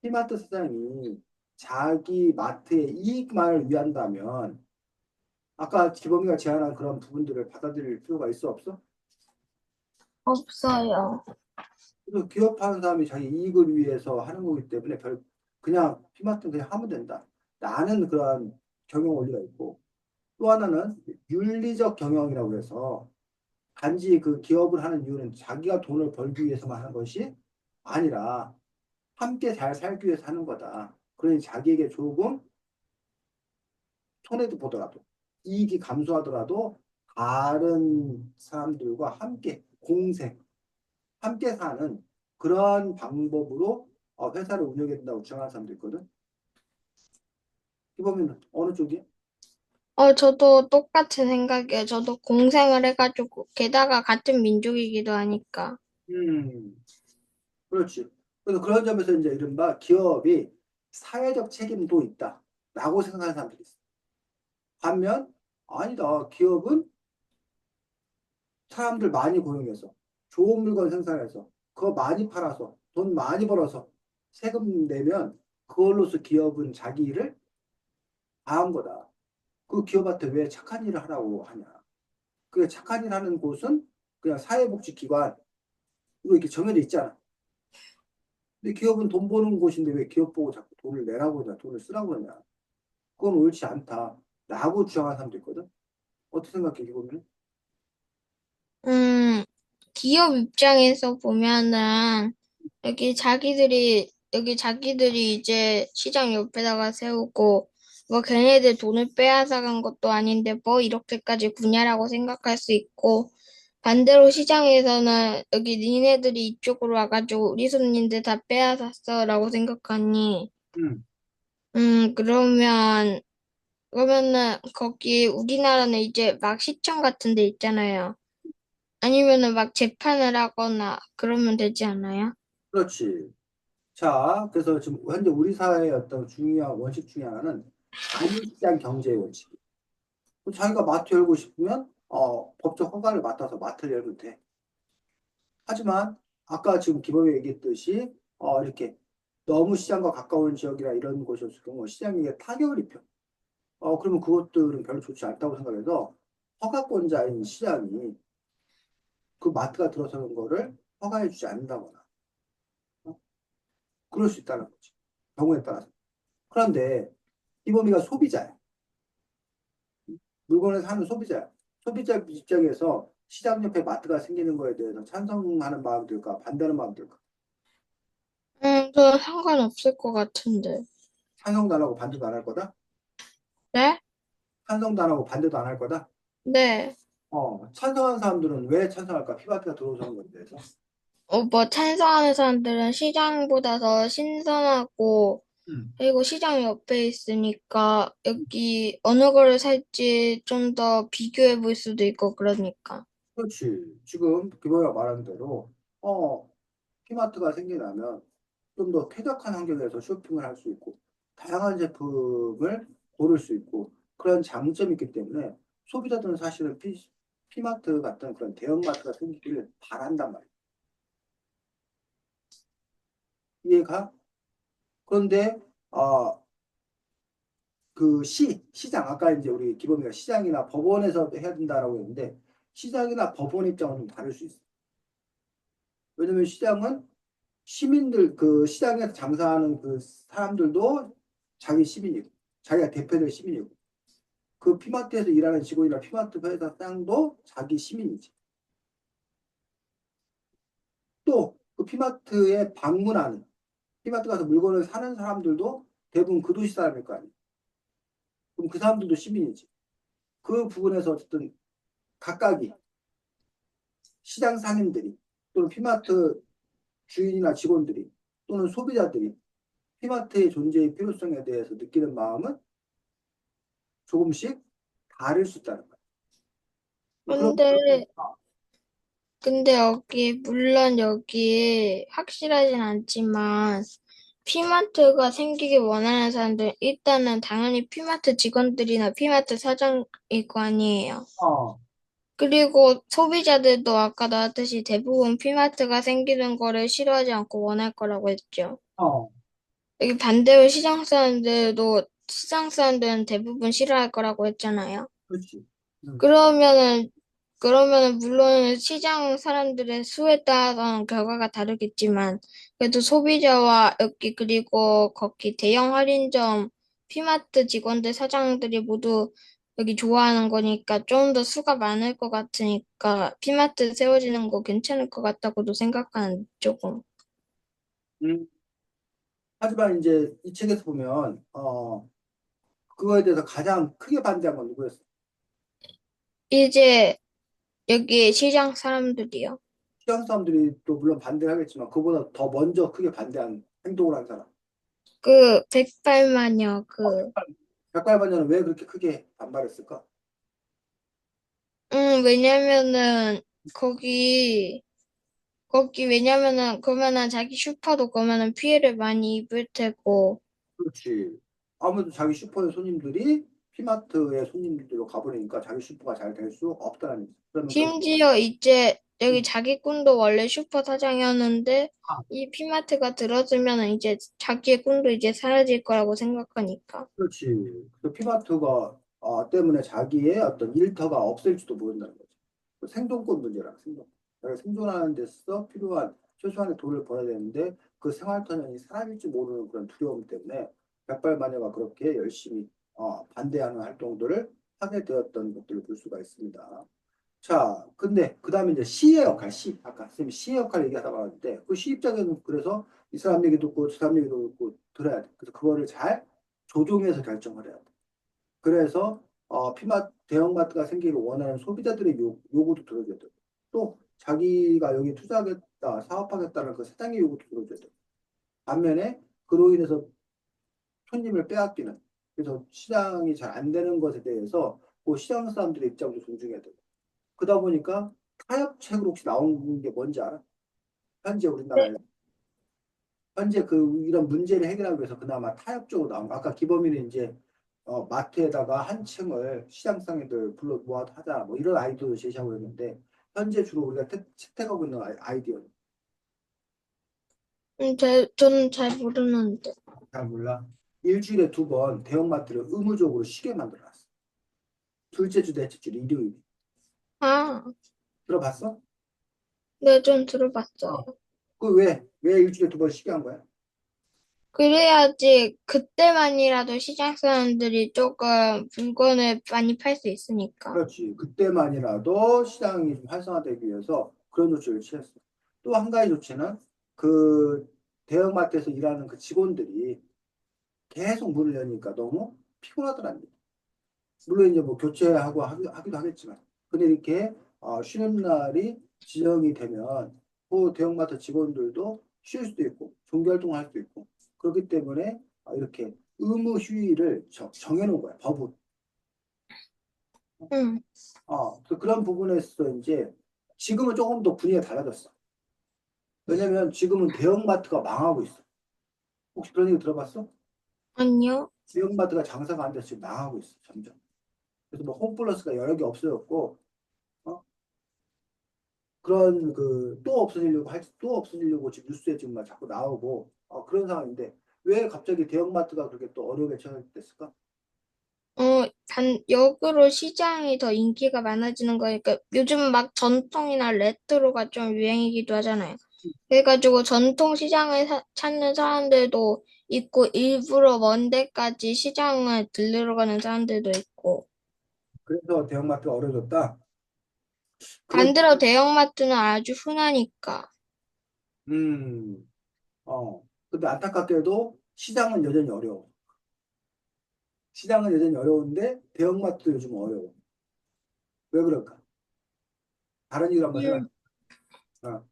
피마트 사장이 자기 마트의 이익만을 위한다면 아까 기범이가 제안한 그런 부분들을 받아들일 필요가 있어 없어? 없어요. 그래서 기업하는 사람이 자기 이익을 위해서 하는 거기 때문에 그냥 피마트는 그냥 하면 된다. 나는 그런 경영 원리가 있고 또 하나는 윤리적 경영이라고 해서 단지 그 기업을 하는 이유는 자기가 돈을 벌기 위해서만 하는 것이 아니라 함께 잘 살기 위해서 하는 거다. 그러니 자기에게 조금 손해도 보더라도 이익이 감소하더라도 다른 사람들과 함께 공생, 함께 사는 그러한 방법으로 회사를 운영해야 된다고 주장하는 사람도 있거든. 이보면 어느 쪽이? 저도 똑같은 생각이에요. 저도 공생을 해가지고, 게다가 같은 민족이기도 하니까. 음, 그렇지. 그래서 그런 점에서 이제 이른바 기업이 사회적 책임도 있다라고 생각하는 사람들이 있어. 반면 아니다. 기업은 사람들 많이 고용해서 좋은 물건 생산해서 그거 많이 팔아서 돈 많이 벌어서 세금 내면 그걸로서 기업은 자기 일을 다 한 거다. 그 기업한테 왜 착한 일을 하라고 하냐. 그 착한 일 하는 곳은 그냥 사회복지기관 이거 이렇게 정해져 있잖아. 근데 기업은 돈 버는 곳인데 왜 기업 보고 자꾸 돈을 내라고 그러냐, 돈을 쓰라고 그러냐. 그건 옳지 않다. 라고 주장하는 사람도 있거든. 어떻게 생각해, 이거 보면? 음, 기업 입장에서 보면은, 여기 자기들이 이제 시장 옆에다가 세우고, 뭐 걔네들 돈을 빼앗아간 것도 아닌데 뭐 이렇게까지 구냐라고 생각할 수 있고, 반대로 시장에서는 여기 니네들이 이쪽으로 와가지고 우리 손님들 다 빼앗았어라고 생각하니, 음, 음, 그러면, 그러면은 거기 우리나라는 이제 막 시청 같은 데 있잖아요. 아니면은 막 재판을 하거나 그러면 되지 않아요? 그렇지. 자, 그래서 지금 현재 우리 사회의 어떤 중요한 원칙 중에 하나는 자유시장 경제의 원칙. 자기가 마트 열고 싶으면 법적 허가를 맡아서 마트를 열면 돼. 하지만 아까 지금 기범이 얘기했듯이 이렇게 너무 시장과 가까운 지역이나 이런 곳이었을 경우 시장에 타격을 입혀. 그러면 그것들은 별로 좋지 않다고 생각해서 허가권자인 시장이 그 마트가 들어서는 거를 허가해주지 않는다거나 어? 그럴 수 있다는 거지. 경우에 따라서. 그런데 이범이가 소비자야. 물건을 사는 소비자야. 소비자 입장에서 시장 옆에 마트가 생기는 거에 대해서 찬성하는 마음 들까, 반대하는 마음 들까? 저는 상관없을 것 같은데. 찬성도 안 하고 반대도 안 할 거다? 네? 찬성도 안 하고 반대도 안 할 거다? 네. 찬성하는 사람들은 왜 찬성할까? 피바트가 들어오는 거에 대해서. 뭐 찬성하는 사람들은 시장보다 더 신선하고, 음. 그리고 시장 옆에 있으니까 여기 어느 거를 살지 좀 더 비교해 볼 수도 있고 그러니까. 그렇지. 지금 김호가 말한 대로, 피마트가 생기려면 좀 더 쾌적한 환경에서 쇼핑을 할 수 있고, 다양한 제품을 고를 수 있고, 그런 장점이 있기 때문에 소비자들은 사실은 피마트 같은 그런 대형마트가 생기기를 바란단 말이야. 이해가? 그런데, 시장, 아까 이제 우리 기범이가 시장이나 법원에서 해야 된다라고 했는데, 시장이나 법원 입장은 좀 다를 수 있어. 왜냐면 시장은 시민들, 그 시장에서 장사하는 그 사람들도 자기 시민이고, 자기가 대표될 시민이고, 그 피마트에서 일하는 직원이나 피마트 회사 사장도 자기 시민이지. 또 그 피마트에 방문하는, 피마트 가서 물건을 사는 사람들도 대부분 그 도시 사람일 거 아니에요. 그럼 그 사람들도 시민이지. 그 부분에서 어쨌든 각각이 시장 상인들이 또는 피마트 주인이나 직원들이 또는 소비자들이 피마트의 존재의 필요성에 대해서 느끼는 마음은 조금씩 다를 수 있다는 거예요. 그럼, 근데, 근데 물론 여기 확실하진 않지만, 피마트가 생기길 원하는 사람들, 일단은 당연히 피마트 직원들이나 피마트 사장일 거 아니에요. 어, 그리고 소비자들도 아까 나왔듯이 대부분 피마트가 생기는 거를 싫어하지 않고 원할 거라고 했죠. 어, 여기 반대로 시장 사람들은 대부분 싫어할 거라고 했잖아요. 그렇지. 음, 그러면은, 그러면은 물론 시장 사람들의 수에 따라서는 결과가 다르겠지만, 그래도 소비자와 여기 그리고 거기 대형 할인점 피마트 직원들 사장들이 모두 여기 좋아하는 거니까 좀 더 수가 많을 것 같으니까 피마트 세워지는 거 괜찮을 것 같다고도 생각하는 조금. 음. 하지만 이제 이 책에서 보면, 그거에 대해서 가장 크게 반대한 건 누구였어? 이제 여기 시장 사람들이요. 시장 사람들이 또 물론 반대를 하겠지만, 그보다 더 먼저 크게 반대한 행동을 한 사람. 그 백발마녀 그 백발반려는 왜 그렇게 크게 반발했을까? 왜냐면은, 거기, 그러면은 자기 슈퍼도 그러면은 피해를 많이 입을 테고, 그렇지. 아무래도 자기 슈퍼의 손님들이 피마트의 손님들로 가버리니까 자기 슈퍼가 잘 될 수 없다는 거지. 그러면 결국, 심지어 이제 여기 음, 자기 꿈도 원래 슈퍼 사장이었는데, 아, 이 피마트가 들어서면은 이제 자기의 꿈도 이제 사라질 거라고 생각하니까. 그렇지. 그 피마트가 때문에 자기의 어떤 일터가 없을지도 모른다는 거지. 그 생존권 문제라, 생존. 내가 생존하는 데서 필요한 최소한의 돈을 벌어야 되는데 그 생활터전이 사라질지 모르는 그런 두려움 때문에 백발마녀가 그렇게 열심히 반대하는 활동들을 하게 되었던 것들을 볼 수가 있습니다. 자, 근데 그 다음에 이제 시의 역할, 시. 아까 선생님이 시의 역할 얘기하다 말았는데 그 시 입장에는 그래서 이 사람 얘기 듣고 저 사람 얘기 듣고 들어야 돼. 그래서 그거를 잘 조종해서 결정을 해야 돼. 그래서 대형마트가 생기길 원하는 소비자들의 요구도 들어줘야 돼. 또 자기가 여기 투자하겠다, 사업하겠다는 그 사장의 요구도 들어줘야 돼. 반면에 그로 인해서 손님을 빼앗기는 그래서 시장이 잘 안 되는 것에 대해서 그 시장 사람들의 입장도 존중해야 돼. 그러다 보니까 타협책으로 혹시 나온 게 뭔지 알아? 현재 네. 우리나라에 현재 그 이런 문제를 해결하기 위해서 그나마 타협적으로 나온 거. 아까 기범이는 이제 마트에다가 한 층을 시장상인들 불러 모아서 하자 뭐 이런 아이디어를 제시하고 있는데 현재 주로 우리가 채택하고 있는 아이디어는 저는 잘 모르는데. 잘 몰라. 일주일에 두 번 대형마트를 의무적으로 쉬게 만들어놨어. 둘째 주, 넷째 주, 일요일. 아, 들어봤어? 네, 좀 들어봤어요. 어. 그 왜 일주일에 두 번 쉬게 한 거야? 그래야지 그때만이라도 시장 사람들이 조금 물건을 많이 팔 수 있으니까. 그렇지. 그때만이라도 시장이 좀 활성화되기 위해서 그런 조치를 취했어. 또 한 가지 조치는 그 대형마트에서 일하는 그 직원들이 계속 문을 여니까 너무 피곤하더랍니다. 물론 이제 뭐 교체하고 하기도 하겠지만. 근데 이렇게 쉬는 날이 지정이 되면 그 대형마트 직원들도 쉴 수도 있고 종교활동을 할 수도 있고 그렇기 때문에 이렇게 의무 휴일을 정해놓은 거야, 법으로. 응. 그래서 그런 부분에서 이제 지금은 조금 더 분위기가 달라졌어. 왜냐면 지금은 대형마트가 망하고 있어. 혹시 그런 얘기 들어봤어? 아니요. 대형마트가 장사가 안 돼서 지금 망하고 있어, 점점. 그래서 뭐 홈플러스가 여러 개 없어졌고, 어? 그런 또 없어지려고 지금 뉴스에 지금 막 자꾸 나오고, 그런 상황인데, 왜 갑자기 대형마트가 그렇게 또 어려움에 처했을까? 역으로 시장이 더 인기가 많아지는 거니까 요즘 막 전통이나 레트로가 좀 유행이기도 하잖아요. 그래가지고 전통 시장을 찾는 사람들도 있고 일부러 먼 데까지 시장을 들르러 가는 사람들도 있고 그래서 대형마트가 어려졌다. 그런, 반대로 대형마트는 아주 흔하니까. 음, 근데 안타깝게도 시장은 여전히 어려워. 시장은 여전히 어려운데 대형마트도 요즘 어려워. 왜 그럴까? 다른 이유를 한번 생각해. 음, 어.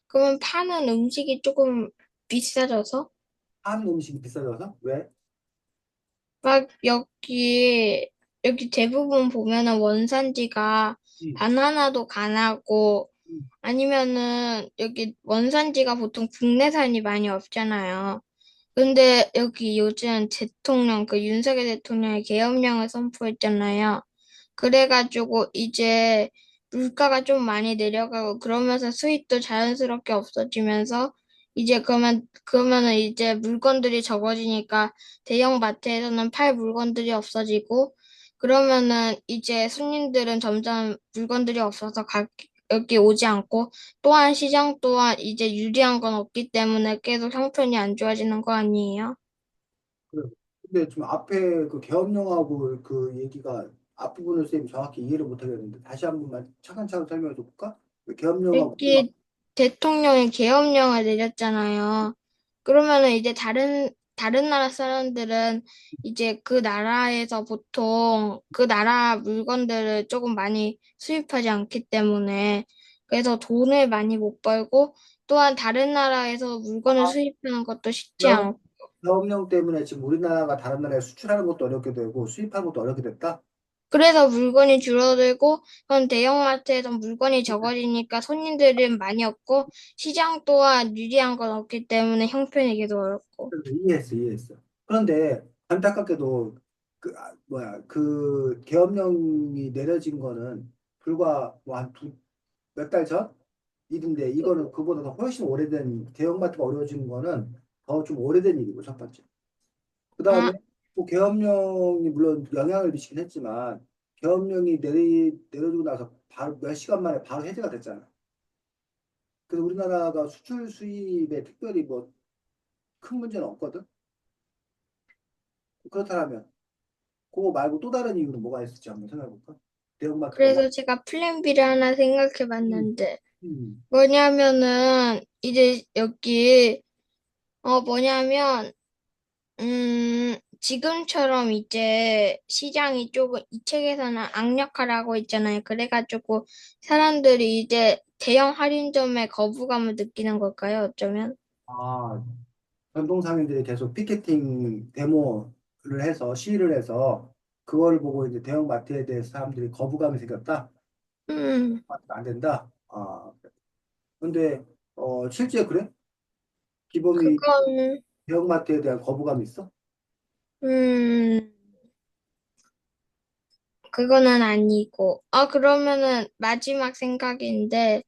그러면 파는 음식이 조금 비싸져서 한 음식이 비싸져서? 왜? 막 여기 대부분 보면은 원산지가 음, 바나나도 가나고, 음. 아니면은 여기 원산지가 보통 국내산이 많이 없잖아요. 근데 여기 요즘 대통령, 그 윤석열 대통령이 계엄령을 선포했잖아요. 그래가지고 이제 물가가 좀 많이 내려가고 그러면서 수입도 자연스럽게 없어지면서 이제 그러면은 이제 물건들이 적어지니까 대형 마트에서는 팔 물건들이 없어지고 그러면은 이제 손님들은 점점 물건들이 없어서 여기 오지 않고 또한 시장 또한 이제 유리한 건 없기 때문에 계속 형편이 안 좋아지는 거 아니에요? 그래. 근데 지금 앞에 그 계엄령하고 그 얘기가 앞부분을 쌤이 정확히 이해를 못 하겠는데 다시 한 번만 차근차근 설명해 줄까? 그 계엄령하고 무슨 말- 여기 대통령이 계엄령을 내렸잖아요. 그러면은 이제 다른 나라 사람들은 이제 그 나라에서 보통 그 나라 물건들을 조금 많이 수입하지 않기 때문에 그래서 돈을 많이 못 벌고 또한 다른 나라에서 물건을 수입하는 것도 쉽지 계엄, 않고 계엄령 때문에 지금 우리나라가 다른 나라에 수출하는 것도 어렵게 되고 수입하는 것도 어렵게 됐다? 그래서 물건이 줄어들고, 그럼 대형마트에서 물건이 적어지니까 손님들은 많이 없고, 시장 또한 유리한 건 없기 때문에 형편이 계속 어렵고. 그래서 이해했어. 그런데 안타깝게도 그 뭐야 그 계엄령이 내려진 거는 불과 뭐 한 몇 달 전 일인데 이거는 그보다 더 훨씬 오래된 대형마트가 어려워진 거는 더 좀 오래된 일이고 첫 번째. 그 아, 다음에 뭐 계엄령이 물론 영향을 미치긴 했지만 계엄령이 내려지고 나서 바로 몇 시간 만에 바로 해제가 됐잖아. 그래서 우리나라가 수출 수입에 특별히 뭐 큰 문제는 없거든. 그렇다면 그거 말고 또 다른 이유는 뭐가 있을지 한번 생각해볼까? 대형마트가 막 그래서 제가 플랜 B를 하나 생각해 음, 봤는데, 음, 뭐냐면은, 이제 여기, 뭐냐면, 지금처럼 이제 시장이 조금 이 책에서는 악력화라고 있잖아요. 그래가지고 사람들이 이제 대형 할인점에 거부감을 느끼는 걸까요? 어쩌면? 아, 전통상인들이 계속 피켓팅 데모를 해서 시위를 해서 그거를 보고 이제 대형마트에 대해서 사람들이 거부감이 생겼다. 음, 안 된다. 아, 근데 실제 그래? 기범이 그건, 대형마트에 대한 거부감이 있어? 음, 그거는 아니고. 그러면은 마지막 생각인데,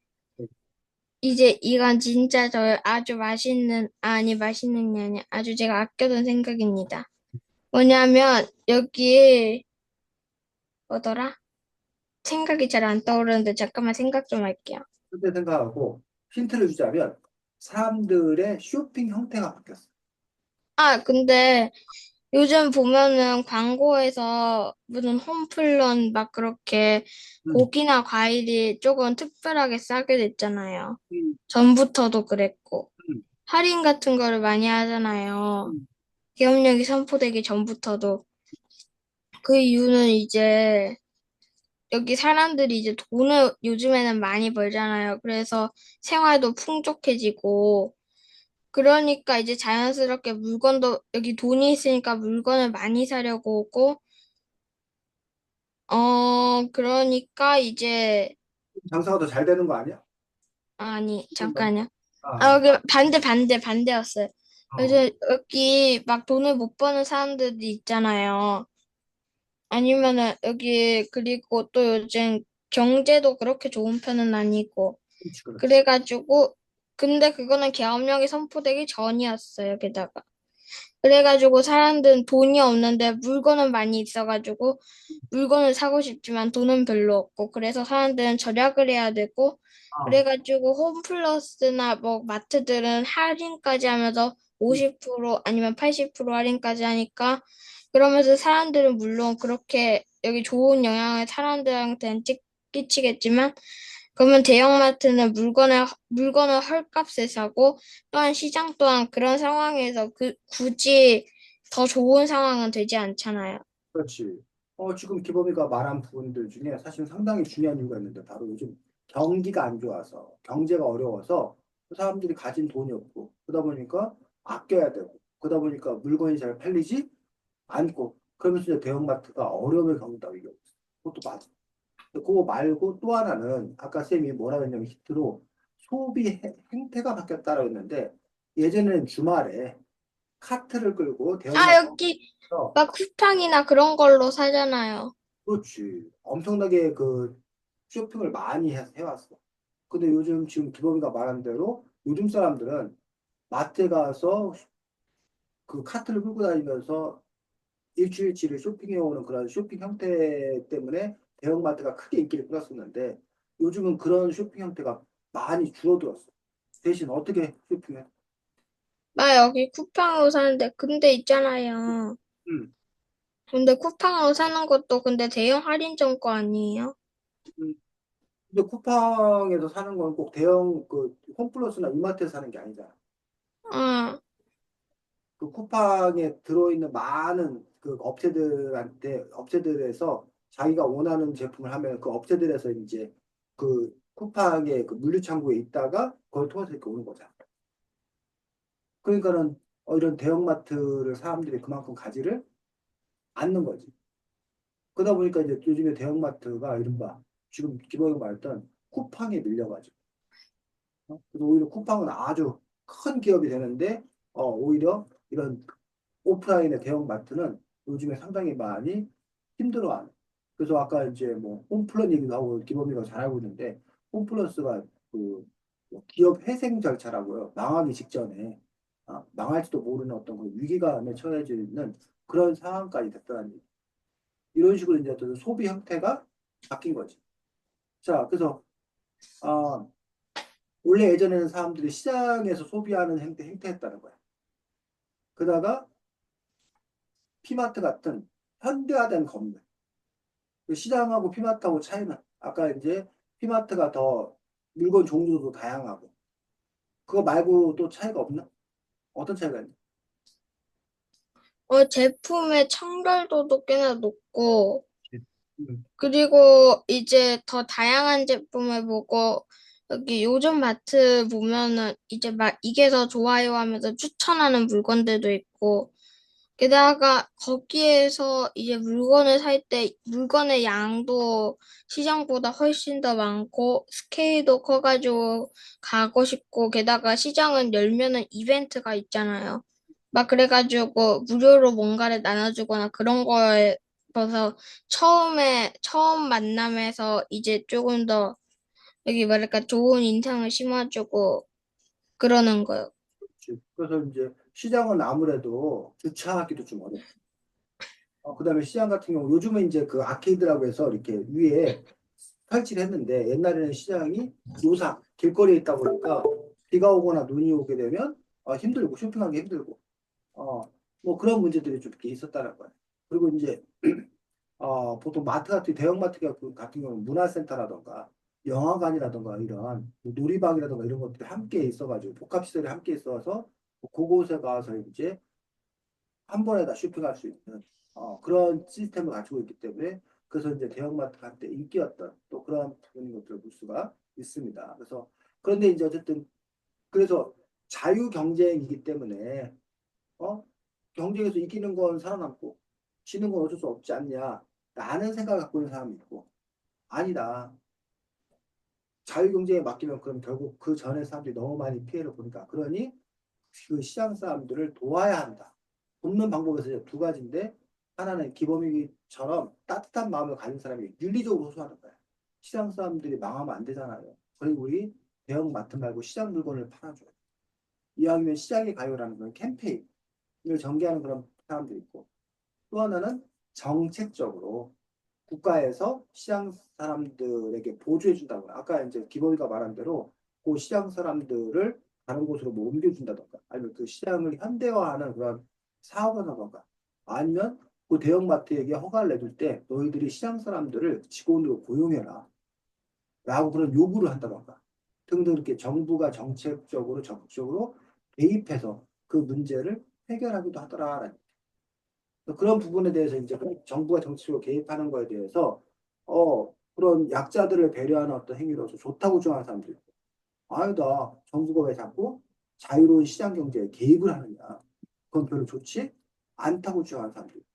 이제 이건 진짜 저 아주 맛있는 게 아니라 아주 제가 아껴둔 생각입니다. 뭐냐면, 여기, 뭐더라? 생각이 잘 안 떠오르는데 잠깐만 생각 좀 할게요. 그때 생각하고 힌트를 주자면 사람들의 쇼핑 형태가 바뀌었어. 근데 요즘 보면은 광고에서 무슨 홈플런 막 그렇게 음, 고기나 과일이 조금 특별하게 싸게 됐잖아요. 음, 전부터도 그랬고. 음, 할인 같은 거를 많이 하잖아요. 음. 계엄령이 선포되기 전부터도. 그 이유는 이제 여기 사람들이 이제 돈을 요즘에는 많이 벌잖아요. 그래서 생활도 풍족해지고 그러니까 이제 자연스럽게 물건도 여기 돈이 있으니까 물건을 많이 사려고 오고, 그러니까 이제 장사가 더 잘 되는 거 아니야? 아니 그런가? 잠깐요. 아, 여기 반대였어요. 어, 그래서 여기 막 돈을 못 버는 사람들이 있잖아요. 아니면은 여기 그리고 또 요즘 경제도 그렇게 좋은 편은 아니고 그렇지, 그렇지. 그래가지고 근데 그거는 계엄령이 선포되기 전이었어요. 게다가. 그래가지고 사람들은 돈이 없는데 물건은 많이 있어가지고 물건을 사고 싶지만 돈은 별로 없고 그래서 사람들은 절약을 해야 되고 아, 그래가지고 홈플러스나 뭐 마트들은 할인까지 하면서 음, 50% 아니면 80% 할인까지 하니까 그러면서 사람들은 물론 그렇게 여기 좋은 영향을 사람들한테는 끼치겠지만 그러면 대형마트는 물건을 헐값에 사고 또한 시장 또한 그런 상황에서 굳이 더 좋은 상황은 되지 않잖아요. 그렇지. 지금 기범이가 말한 부분들 중에 사실 상당히 중요한 이유가 있는데 바로 요즘 경기가 안 좋아서 경제가 어려워서 사람들이 가진 돈이 없고 그러다 보니까 아껴야 되고 그러다 보니까 물건이 잘 팔리지 않고 그러면서 이제 대형마트가 어려움을 겪는다 이게 그것도 맞아. 그거 말고 또 하나는 아까 쌤이 뭐라고 했냐면 히트로 소비 행태가 바뀌었다라고 했는데 예전에는 주말에 카트를 끌고 아, 대형마트에서 여기 막 쿠팡이나 그런 걸로 사잖아요. 그렇지 엄청나게 그 쇼핑을 많이 해왔어. 근데 요즘 지금 기범이가 말한 대로 요즘 사람들은 마트에 가서 그 카트를 끌고 다니면서 일주일치를 쇼핑해 오는 그런 쇼핑 형태 때문에 대형마트가 크게 인기를 끌었었는데 요즘은 그런 쇼핑 형태가 많이 줄어들었어. 대신 어떻게 쇼핑해? 나 여기 쿠팡으로 사는데, 근데 있잖아요. 음, 근데 쿠팡으로 사는 것도 근데 대형 할인점 거 아니에요? 음. 근데 쿠팡에서 사는 건 꼭 대형 그 홈플러스나 이마트에서 사는 게 아니잖아. 아, 그 쿠팡에 들어있는 많은 그 업체들에서 자기가 원하는 제품을 하면 그 업체들에서 이제 그 쿠팡의 그 물류창고에 있다가 그걸 통해서 이렇게 오는 거잖아. 그러니까는 이런 대형마트를 사람들이 그만큼 가지를 않는 거지. 그러다 보니까 이제 요즘에 대형마트가 이른바 지금 기본이 말했던 쿠팡에 밀려가지고 그래서 오히려 쿠팡은 아주 큰 기업이 되는데 오히려 이런 오프라인의 대형마트는 요즘에 상당히 많이 힘들어하는. 그래서 아까 이제 뭐 홈플러스 얘기도 하고 기범이가 잘 알고 있는데 홈플러스가 그 기업 회생 절차라고요. 망하기 직전에 망할지도 모르는 어떤 그 위기감에 처해져 있는 그런 상황까지 됐다는 얘기. 이런 식으로 이제 어떤 소비 형태가 바뀐 거지. 자, 그래서 아, 원래 예전에는 사람들이 시장에서 소비하는 행태했다는 거야. 그러다가 피마트 같은 현대화된 건물. 그 시장하고 피마트하고 차이는 아까 이제 피마트가 더 물건 종류도 다양하고 그거 말고 또 차이가 없나? 어떤 차이가 있나? 제품의 청결도도 꽤나 높고, 음, 그리고 이제 더 다양한 제품을 보고, 여기 요즘 마트 보면은 이제 막 이게 더 좋아요 하면서 추천하는 물건들도 있고, 게다가 거기에서 이제 물건을 살 때 물건의 양도 시장보다 훨씬 더 많고 스케일도 커가지고 가고 싶고 게다가 시장은 열면은 이벤트가 있잖아요. 막 그래가지고 무료로 뭔가를 나눠주거나 그런 거에 벌써 처음 만남에서 이제 조금 더 여기 뭐랄까 좋은 인상을 심어주고 그러는 거요. 그렇지. 그래서 이제 시장은 아무래도 주차하기도 좀 어렵고 그다음에 시장 같은 경우 요즘은 이제 그 아케이드라고 해서 이렇게 위에 설치를 했는데 옛날에는 시장이 노상 길거리에 있다 보니까 비가 오거나 눈이 오게 되면 힘들고 쇼핑하기 힘들고 뭐 그런 문제들이 좀 이렇게 있었다는 거예요. 그리고 이제 보통 마트 같은 대형 마트 같은 경우는 문화센터라던가 영화관이라던가 이런 뭐 놀이방이라던가 이런 것들이 함께 있어가지고 복합시설이 함께 있어서 그곳에 가서 이제 한 번에 다 쇼핑할 수 있는 그런 시스템을 가지고 있기 때문에 그래서 이제 대형마트가 한때 인기였던 또 그런 부분인 것들을 볼 수가 있습니다. 그래서 그런데 이제 어쨌든 그래서 자유 경쟁이기 때문에 어? 경쟁에서 이기는 건 살아남고 지는 건 어쩔 수 없지 않냐 라는 생각을 갖고 있는 사람이 있고 아니다. 자유 경쟁에 맡기면 그럼 결국 그 전에 사람들이 너무 많이 피해를 보니까 그러니 그 시장 사람들을 도와야 한다. 돕는 방법에서 이제 두 가지인데 하나는 기범이처럼 따뜻한 마음을 가진 사람이 윤리적으로 호소하는 거야. 시장 사람들이 망하면 안 되잖아요. 그리고 우리 대형 마트 말고 시장 물건을 팔아줘요. 이왕이면 시장에 가요라는 그런 캠페인을 전개하는 그런 사람들이 있고 또 하나는 정책적으로 국가에서 시장 사람들에게 보조해 준다고. 아까 이제 기범이가 말한 대로 그 시장 사람들을 다른 곳으로 뭐 옮겨준다던가 아니면 그 시장을 현대화하는 그런 사업을 하던가 아니면 그 대형마트에게 허가를 내줄 때 너희들이 시장 사람들을 직원으로 고용해라 라고 그런 요구를 한다던가 등등 이렇게 정부가 정책적으로 적극적으로 개입해서 그 문제를 해결하기도 하더라. 그런 부분에 대해서 이제 그 정부가 정치적으로 개입하는 거에 대해서 그런 약자들을 배려하는 어떤 행위로서 좋다고 주장하는 사람들이 있고 아니다. 정부가 왜 자꾸 자유로운 시장 경제에 개입을 하느냐. 그건 별로 좋지 않다고 주장하는 사람들이 있고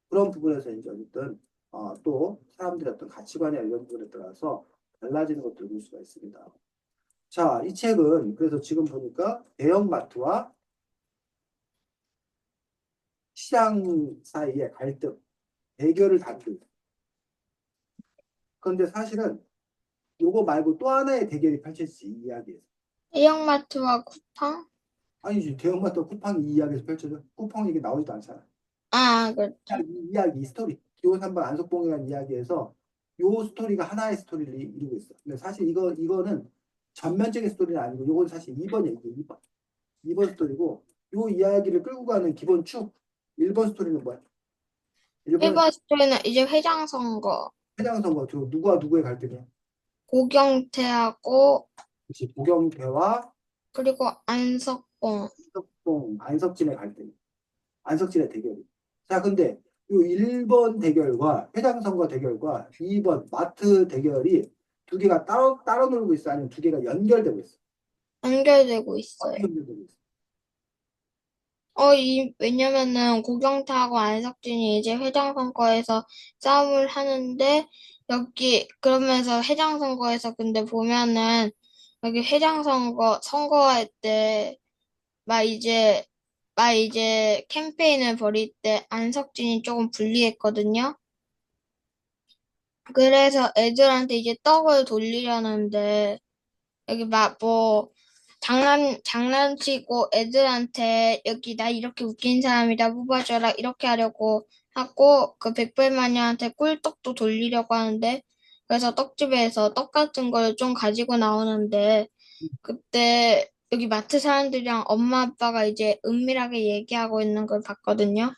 그런 부분에서 이제 어쨌든 또 사람들의 어떤 가치관이나 이런 부분에 따라서 달라지는 것들을 볼 수가 있습니다. 자, 이 책은 그래서 지금 보니까 대형마트와 시장 사이의 갈등, 대결을 다루고 있어요. 그런데 사실은 요거 말고 또 하나의 대결이 펼쳐지지, 이 이야기에서. 대형마트와 쿠팡? 아니지, 대형마트와 쿠팡이 이 이야기에서 펼쳐져. 쿠팡 얘기 나오지도 않잖아. 아, 그렇죠. 이 이야기, 이 스토리, 기호 3번 안석봉이라는 이야기에서 요 스토리가 하나의 스토리를 이루고 있어. 근데 사실 이거는 전면적인 스토리는 아니고, 요건 사실 2번 얘기예요, 2번. 2번 스토리고, 요 이야기를 끌고 가는 기본 축, 1번 스토리는 뭐야? 1번은 1번 스토리는 이제 회장 선거. 회장 선거, 누구와 누구의 갈등이야? 고경태하고, 그렇지, 고경태와 그리고 안석봉. 안석봉, 안석진의 갈등, 안석진의 대결이. 자, 근데 요 1번 대결과 회장 선거 대결과 2번 마트 대결이 두 개가 따로 놀고 있어? 아니면 두 개가 연결되고 있어? 연결되고 있어요. 어떻게 연결되고 있어? 왜냐면은 고경태하고 안석진이 이제 회장 선거에서 싸움을 하는데, 그러면서 회장 선거에서 근데 보면은, 여기 회장 선거할 때, 막 이제, 막 이제 캠페인을 벌일 때 안석진이 조금 불리했거든요. 그래서 애들한테 이제 떡을 돌리려는데, 여기 막 뭐 장난치고 애들한테 여기 나 이렇게 웃긴 사람이다 뽑아줘라 이렇게 하려고 하고 그 백발마녀한테 꿀떡도 돌리려고 하는데 그래서 떡집에서 떡 같은 걸 좀 가지고 나오는데 그때 여기 마트 사람들이랑 엄마 아빠가 이제 은밀하게 얘기하고 있는 걸 봤거든요.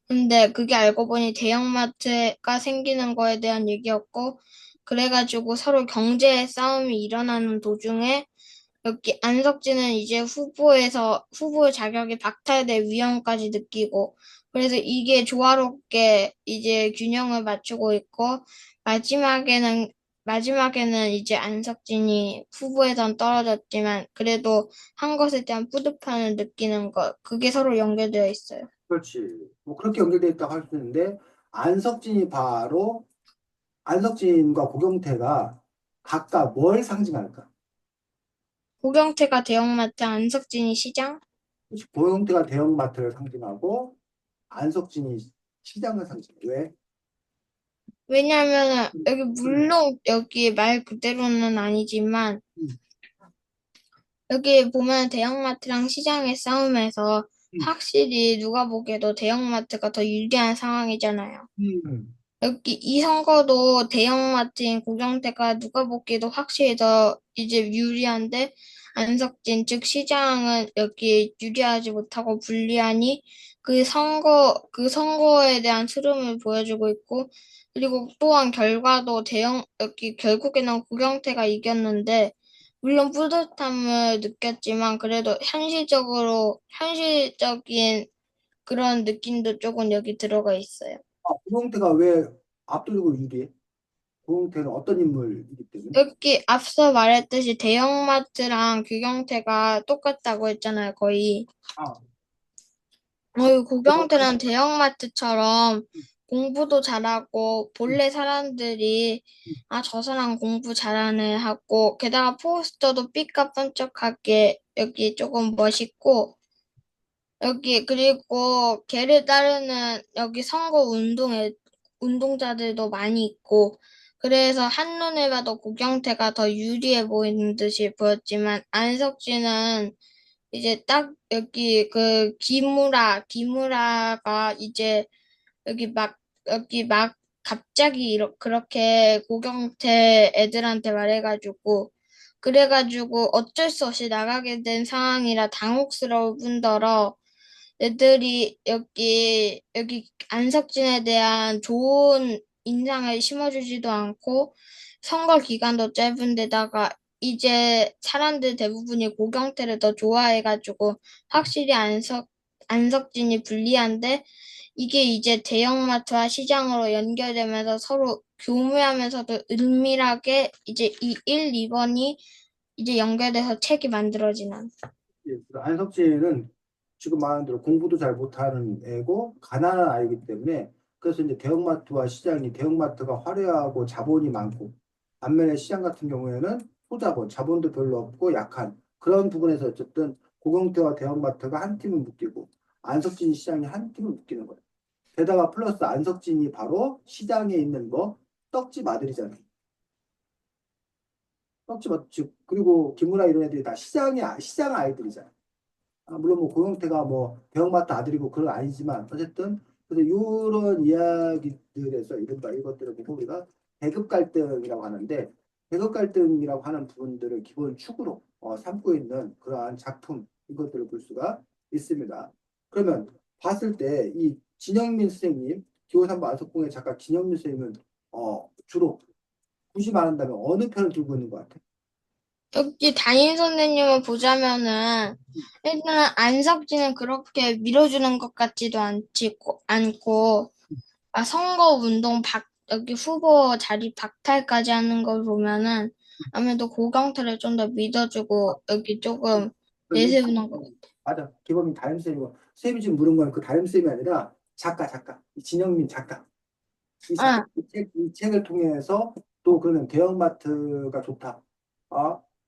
근데 그게 알고 보니 대형마트가 생기는 거에 대한 얘기였고 그래가지고 서로 경제 싸움이 일어나는 도중에 여기 안석진은 이제 후보 자격이 박탈될 위험까지 느끼고 그래서 이게 조화롭게 이제 균형을 맞추고 있고 마지막에는 마지막에는 이제 안석진이 후보에선 떨어졌지만 그래도 한 것에 대한 뿌듯함을 느끼는 것 그게 서로 연결되어 있어요. 그렇지. 뭐 그렇게 연결돼 있다고 할 수 있는데 안석진이 바로 안석진과 고경태가 각각 뭘 상징할까? 고경태가 대형마트, 안석진이 시장? 그렇지. 고경태가 대형마트를 상징하고 안석진이 시장을 상징해. 왜? 왜냐하면 여기 음, 물론 여기 말 그대로는 아니지만 음, 여기 보면 대형마트랑 시장의 싸움에서 음, 확실히 누가 보기에도 대형마트가 더 유리한 상황이잖아요. 음. 여기 이 선거도 대형마트인 고경태가 누가 보기에도 확실히 더 이제 유리한데 안석진 즉 시장은 여기 유리하지 못하고 불리하니 그 선거에 대한 흐름을 보여주고 있고 그리고 또한 결과도 여기 결국에는 고경태가 이겼는데 물론 뿌듯함을 느꼈지만 그래도 현실적인 그런 느낌도 조금 여기 들어가 있어요. 고경태가 왜 압도적으로 유리해? 고경태는 어떤 인물이기 때문에? 여기 앞서 말했듯이 대형마트랑 규경태가 똑같다고 했잖아요, 거의. 아, 구경태는 대형마트처럼 공부도 잘하고, 본래 사람들이, 아, 저 사람 공부 잘하네 하고, 게다가 포스터도 삐까뻔쩍하게 여기 조금 멋있고, 그리고 걔를 따르는 여기 운동자들도 많이 있고, 그래서 한눈에 봐도 고경태가 더 유리해 보이는 듯이 보였지만, 안석진은 이제 딱 기무라가 이제 여기 막, 여기 막 갑자기 그렇게 고경태 애들한테 말해가지고, 그래가지고 어쩔 수 없이 나가게 된 상황이라 당혹스러울 뿐더러, 애들이 여기 안석진에 대한 좋은 인상을 심어주지도 않고, 선거 기간도 짧은 데다가, 이제 사람들 대부분이 고경태를 더 좋아해가지고, 확실히 안석진이 불리한데, 이게 이제 대형마트와 시장으로 연결되면서 서로 교묘하면서도 은밀하게 이제 이 1, 2번이 이제 연결돼서 책이 만들어지는. 예, 안석진은 지금 말한 대로 공부도 잘 못하는 애고 가난한 아이기 때문에 그래서 이제 대형마트와 시장이 대형마트가 화려하고 자본이 많고 반면에 시장 같은 경우에는 소자본, 자본도 별로 없고 약한 그런 부분에서 어쨌든 고경태와 대형마트가 한 팀을 묶이고 안석진 시장이 한 팀을 묶이는 거예요. 게다가 플러스 안석진이 바로 시장에 있는 뭐 떡집 아들이잖아요. 떡집 아들 그리고 김구라 이런 애들이 다 시장 아이들이잖아요. 물론 뭐 고영태가 뭐 대형마트 아들이고 그건 아니지만 어쨌든 그래서 이런 이야기들에서 이른바 이것들을 보고 우리가 계급 갈등이라고 하는데 계급 갈등이라고 하는 부분들을 기본 축으로 삼고 있는 그러한 작품 이것들을 볼 수가 있습니다. 그러면 봤을 때 이 진영민 선생님 기호삼부 안석봉의 작가 진영민 선생님은 주로 굳이 말한다면 어느 편을 들고 있는 것 같아요? 여기 담임 선생님을 보자면은 일단 안석진은 그렇게 밀어주는 것 같지도 않고 선거 운동 여기 후보 자리 박탈까지 하는 걸 보면은 아무래도 고경태를 좀 더 믿어주고 여기 조금 내세우는 것 같아. 맞아. 기범이 담임쌤이고, 쌤이 지금 물은 건 그 담임쌤이 아니라 작가. 이 진영민 작가. 아, 이 책을 통해서 또 그러면 대형마트가 좋다.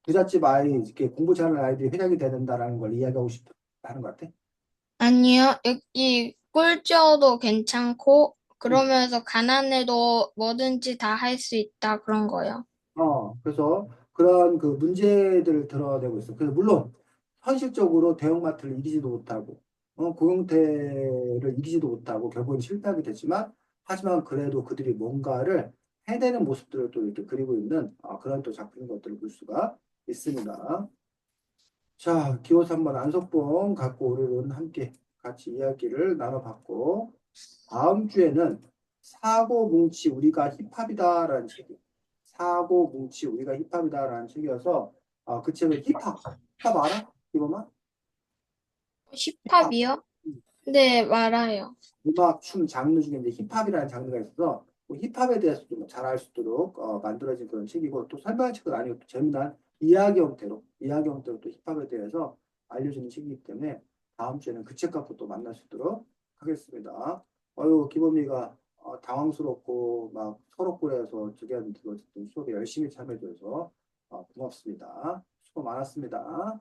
부잣집 아이, 이렇게 공부 잘하는 아이들이 회장이 돼야 된다라는 걸 이야기하고 싶다 하는 것 같아. 아니요. 여기 꼴찌여도 괜찮고 음. 그러면서 가난해도 뭐든지 다 할 수 있다 그런 거요. 그래서 그런 그 문제들을 드러내고 있어. 그래서 물론 현실적으로 대형마트를 이기지도 못하고, 고용태를 이기지도 못하고 결국은 실패하게 됐지만, 하지만 그래도 그들이 뭔가를 해내는 모습들을 또 이렇게 그리고 있는 그런 또 작품인 것들을 볼 수가 있습니다. 자, 기호사 한번 안석봉 갖고 오늘은 함께 같이 이야기를 나눠봤고, 다음 주에는 사고 뭉치 우리가 힙합이다라는 책이 사고 뭉치 우리가 힙합이다라는 책이어서 그 책을 힙합 알아? 이거만? 힙합 힙합이요? 네, 말아요. 음악 춤 장르 중에 이제 힙합이라는 장르가 있어서 그 힙합에 대해서 좀 잘 알 수 있도록 만들어진 그런 책이고 또 설명 책은 아니고 또 재미난 이야기 형태로 또 힙합에 대해서 알려주는 책이기 때문에 다음 주에는 그 책 갖고 또 만날 수 있도록 하겠습니다. 기범이가 당황스럽고 막 서럽고 해서 저기한 수업에 열심히 참여해줘서 고맙습니다. 수고 많았습니다.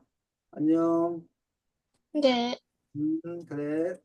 안녕. 네. 그래.